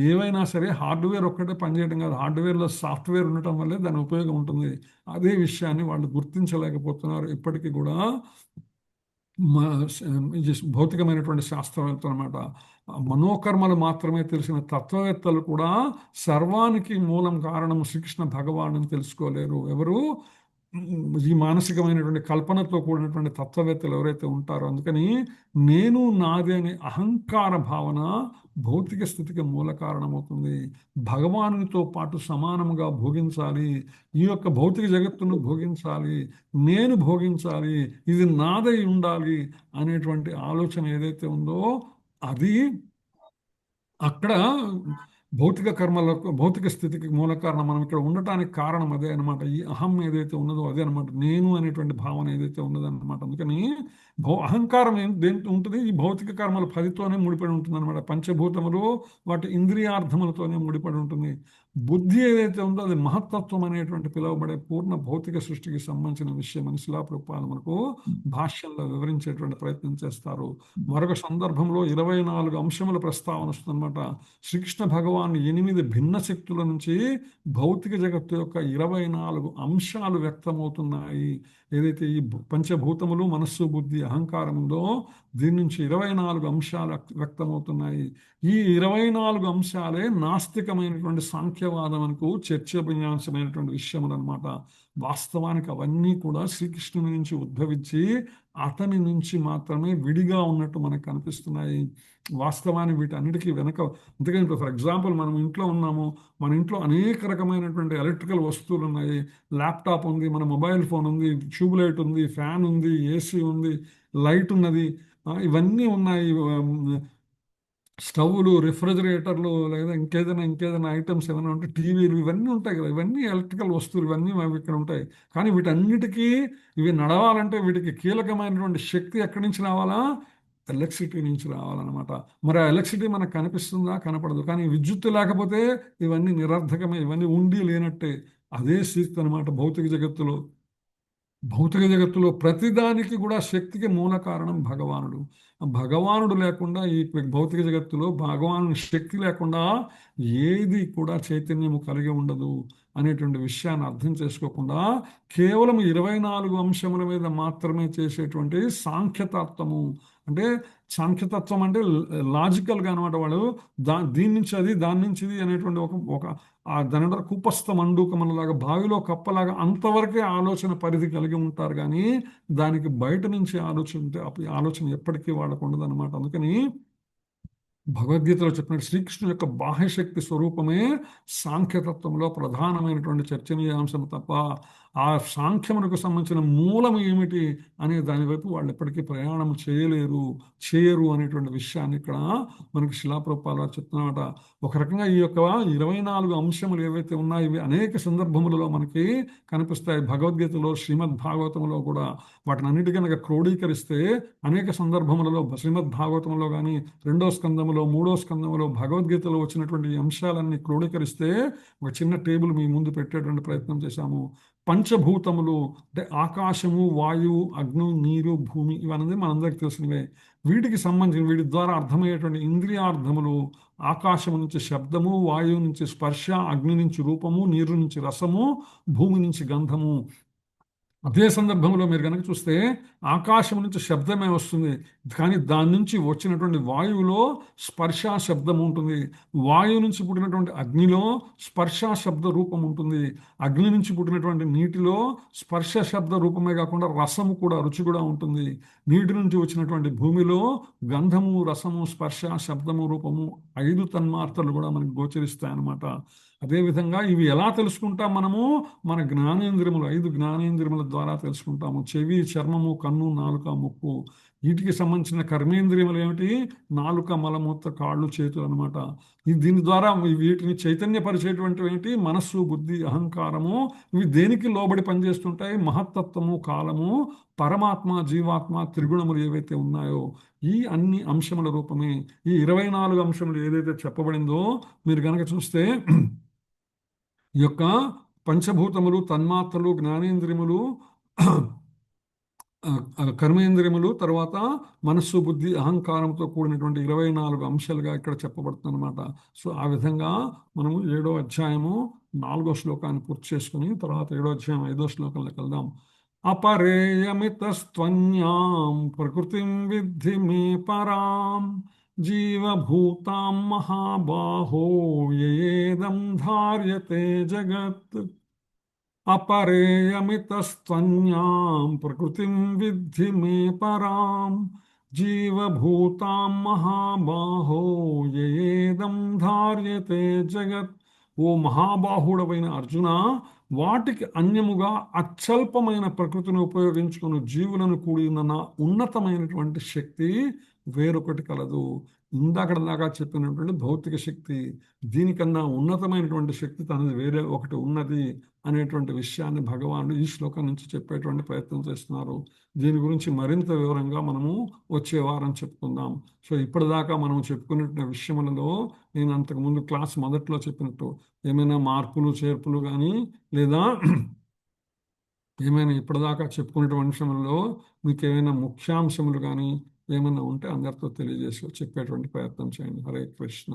Speaker 1: ఏవైనా సరే హార్డ్వేర్ ఒక్కటే పనిచేయడం కాదు, హార్డ్వేర్లో సాఫ్ట్వేర్ ఉండటం వల్లే దాని ఉపయోగం ఉంటుంది. అదే విషయాన్ని వాళ్ళు గుర్తించలేకపోతున్నారు ఇప్పటికీ కూడా భౌతికమైనటువంటి శాస్త్రవేత్తలు అనమాట. మనోకర్మలు మాత్రమే తెలిసిన తత్వవేత్తలు కూడా సర్వానికి మూలం కారణం శ్రీకృష్ణ భగవాన్ అని తెలుసుకోలేరు. ఎవరు? ఈ మానసికమైనటువంటి కల్పనతో కూడినటువంటి తత్వవేత్తలు ఎవరైతే ఉంటారో. అందుకని నేను నాదే అనే అహంకార భావన భౌతిక స్థితికి మూల కారణమవుతుంది. భగవానునితో పాటు సమానముగా భోగించాలి, ఈ యొక్క భౌతిక జగత్తును భోగించాలి, నేను భోగించాలి, ఇది నాదై ఉండాలి అనేటువంటి ఆలోచన ఏదైతే ఉందో అది అక్కడ భౌతిక కర్మలకు భౌతిక స్థితికి మూల కారణం. మనం ఇక్కడ ఉండటానికి కారణం అదే అనమాట. ఈ అహం ఏదైతే ఉన్నదో అదే అనమాట, నేను అనేటువంటి భావన ఏదైతే ఉన్నదో అనమాట. అందుకని అహంకారం దేంతో ఉంటుంది? ఈ భౌతిక కర్మలు 10తోనే ముడిపడి ఉంటుంది అనమాట. పంచభూతములు వాటి ఇంద్రియార్థములతోనే ముడిపడి ఉంటుంది. బుద్ధి ఏదైతే ఉందో అది మహత్తత్వం అనేటువంటి పిలువబడే పూర్ణ భౌతిక సృష్టికి సంబంధించిన విషయం అని శిలా ప్రభుపాదులు మనకు భాష్యంలో వివరించేటువంటి ప్రయత్నం చేస్తారు. మరొక సందర్భంలో 24 అంశముల ప్రస్తావన వస్తుందన్నమాట. శ్రీకృష్ణ భగవాన్ 8 భిన్న శక్తుల నుంచి భౌతిక జగత్తు యొక్క 24 అంశాలు వ్యక్తమవుతున్నాయి. ఏదైతే ఈ పంచభూతములు మనస్సు బుద్ధి అహంకారం ఉందో దీని నుంచి 24 అంశాలు వ్యక్తమవుతున్నాయి. ఈ 24 అంశాలే నాస్తికమైనటువంటి సాంఖ్యవాదమునకు చర్చనీయాంశమైనటువంటి విషయములు అనమాట. వాస్తవానికి అవన్నీ కూడా శ్రీకృష్ణుని నుంచి ఉద్భవించి అతని నుంచి మాత్రమే విడిగా ఉన్నట్టు మనకు కనిపిస్తున్నాయి. వాస్తవానికి వీటన్నిటికీ వెనక, అందుకని ఇప్పుడు ఫర్ ఎగ్జాంపుల్ మనం ఇంట్లో ఉన్నాము, మన ఇంట్లో అనేక రకమైనటువంటి ఎలక్ట్రికల్ వస్తువులు ఉన్నాయి. ల్యాప్టాప్ ఉంది, మన మొబైల్ ఫోన్ ఉంది, ట్యూబ్ లైట్ ఉంది, ఫ్యాన్ ఉంది, ఏసీ ఉంది, లైట్ ఉన్నది, ఇవన్నీ ఉన్నాయి. స్టవ్లు, రిఫ్రిజిరేటర్లు, లేదా ఇంకేదైనా ఐటమ్స్ ఏమైనా ఉంటే టీవీలు, ఇవన్నీ ఉంటాయి కదా. ఇవన్నీ ఎలక్ట్రికల్ వస్తువులు, ఇవన్నీ అవి ఇక్కడ ఉంటాయి. కానీ వీటన్నిటికీ ఇవి నడవాలంటే వీటికి కీలకమైనటువంటి శక్తి ఎక్కడి నుంచి రావాలా? ఎలక్ట్రిసిటీ నుంచి రావాలన్నమాట. మరి ఆ ఎలక్ట్రిసిటీ మనకు కనిపిస్తుందా? కనపడదు. కానీ విద్యుత్తు లేకపోతే ఇవన్నీ నిరర్ధకమే, ఇవన్నీ ఉండి లేనట్టే. అదే స్థితి అనమాట భౌతిక జగత్తులో. భౌతిక జగత్తులో ప్రతిదానికి కూడా శక్తికి మూల కారణం భగవానుడు. భగవానుడు లేకుండా ఈ భౌతిక జగత్తులో భగవాను శక్తి లేకుండా ఏది కూడా చైతన్యము కలిగి ఉండదు అనేటువంటి విషయాన్ని అర్థం చేసుకోకుండా కేవలం 24 అంశముల మీద మాత్రమే చేసేటువంటి సాంఖ్యతత్వము, అంటే సాంఖ్యతత్వం అంటే లాజికల్గా అనమాట. వాళ్ళు దీని నుంచి అది, దాని నుంచి ఇది అనేటువంటి ఒక దాని అంటారు కుపస్థ మండూకమనలాగా, బావిలో కప్పలాగా అంతవరకే ఆలోచన పరిధి కలిగి ఉంటారు. కానీ దానికి బయట నుంచి ఆలోచన ఎప్పటికీ వాళ్ళకు ఉండదు అనమాట. అందుకని భగవద్గీతలో చెప్పినట్టు శ్రీకృష్ణుని యొక్క బాహ్యశక్తి స్వరూపమే సాంఖ్యతత్వంలో ప్రధానమైనటువంటి చర్చనీయాంశం తప్ప ఆ సాంఖ్యమునకు సంబంధించిన మూలం ఏమిటి అనే దాని వైపు వాళ్ళు ఎప్పటికీ ప్రయాణం చేయరు అనేటువంటి విషయాన్ని ఇక్కడ మనకి శిలాప్రభుపాదులు చెప్తున్నమాట. ఒక రకంగా ఈ యొక్క 24 అంశములు ఏవైతే ఉన్నాయో ఇవి అనేక సందర్భములలో మనకి కనిపిస్తాయి. భగవద్గీతలో, శ్రీమద్ భాగవతంలో కూడా వాటిని అన్నిటి కనుక క్రోడీకరిస్తే అనేక సందర్భములలో శ్రీమద్ భాగవతంలో కానీ, 2వ స్కందములో, 3వ స్కందములో భగవద్గీతలో వచ్చినటువంటి అంశాలన్నీ క్రోడీకరిస్తే ఒక చిన్న టేబుల్ మీ ముందు పెట్టేటువంటి ప్రయత్నం చేశాము. పంచభూతములు అంటే ఆకాశము, వాయువు, అగ్ని, నీరు, భూమి, ఇవన్నీ మనందరికి తెలిసినవే. వీటికి సంబంధించిన వీటి ద్వారా అర్థమయ్యేటువంటి ఇంద్రియార్థములు ఆకాశము నుంచి శబ్దము, వాయువు నుంచి స్పర్శ, అగ్ని నుంచి రూపము, నీరు నుంచి రసము, భూమి నుంచి గంధము. అదే సందర్భంలో మీరు కనుక చూస్తే ఆకాశం నుంచి శబ్దమే వస్తుంది, కానీ దాని నుంచి వచ్చినటువంటి వాయువులో స్పర్శ శబ్దం ఉంటుంది. వాయువు నుంచి పుట్టినటువంటి అగ్నిలో స్పర్శ శబ్ద రూపం ఉంటుంది. అగ్ని నుంచి పుట్టినటువంటి నీటిలో స్పర్శ శబ్ద రూపమే కాకుండా రసము కూడా, రుచి కూడా ఉంటుంది. నీటి నుంచి వచ్చినటువంటి భూమిలో గంధము, రసము, స్పర్శ, శబ్దము, రూపము 5 తన్మాత్రలు కూడా మనకు గోచరిస్తాయి అన్నమాట. అదేవిధంగా ఇవి ఎలా తెలుసుకుంటాం? మనము మన జ్ఞానేంద్రియములు, 5 జ్ఞానేంద్రియముల ద్వారా తెలుసుకుంటాము. చెవి, చర్మము, కన్ను, నాలుక, ముక్కు. వీటికి సంబంధించిన కర్మేంద్రియములు ఏమిటి? నాలుక, మలమూత్ర, కాళ్ళు, చేతులు అనమాట. దీని ద్వారా వీటిని చైతన్యపరిచేటువంటివి ఏంటి? మనస్సు, బుద్ధి, అహంకారము. ఇవి దేనికి లోబడి పనిచేస్తుంటాయి? మహత్తత్వము, కాలము, పరమాత్మ, జీవాత్మ, త్రిగుణములు ఏవైతే ఉన్నాయో ఈ అన్ని అంశముల రూపమే. ఈ 24 అంశములు ఏదైతే చెప్పబడిందో మీరు కనుక చూస్తే ఈ యొక్క పంచభూతములు, తన్మాత్రలు, జ్ఞానేంద్రియములు, కర్మేంద్రియములు, తర్వాత మనస్సు, బుద్ధి, అహంకారంతో కూడినటువంటి 24 అంశాలుగా ఇక్కడ చెప్పబడుతుంది అనమాట. సో ఆ విధంగా మనము 7వ అధ్యాయము 4వ శ్లోకాన్ని పూర్తి చేసుకుని తర్వాత 7వ అధ్యాయం 5వ శ్లోకంలోకి వెళ్దాం. అపరేయమితస్త్వన్యాం ప్రకృతిం విద్ధి మే పరాం జీవభూతాం మహాబాహో యేదం ధార్యతే జగత్. అపరేయమితస్త్వన్యాం ప్రకృతిం విద్ధి మే పరాం జీవభూతాం మహాబాహో యేదం ధార్యతే జగత్. ఓ మహాబాహుడవైన అర్జున, వాటికి అన్యముగా అత్యల్పమైన ప్రకృతిని ఉపయోగించుకుని జీవులను కూడిన నా ఉన్నతమైనటువంటి శక్తి వేరొకటి కలదు. ఇందాక దాకా చెప్పినటువంటి భౌతిక శక్తి, దీనికన్నా ఉన్నతమైనటువంటి శక్తి తనది వేరే ఒకటి ఉన్నది అనేటువంటి విషయాన్ని భగవానుడు ఈ శ్లోకం నుంచి చెప్పేటువంటి ప్రయత్నం చేస్తున్నారు. దీని గురించి మరింత వివరంగా మనము వచ్చే వారం చెప్పుకుందాం. సో ఇప్పటిదాకా మనం చెప్పుకునే విషయములలో నేను అంతకుముందు క్లాస్ మొదట్లో చెప్పినట్టు ఏమైనా మార్పులు చేర్పులు కానీ లేదా ఏమైనా ఇప్పటిదాకా చెప్పుకునేటువంటి అంశంలో మీకు ఏమైనా ముఖ్యాంశములు కానీ ఏమైనా ఉంటే అందరితో తెలియజేసి చెప్పేటువంటి ప్రయత్నం చేయండి. హరే కృష్ణ.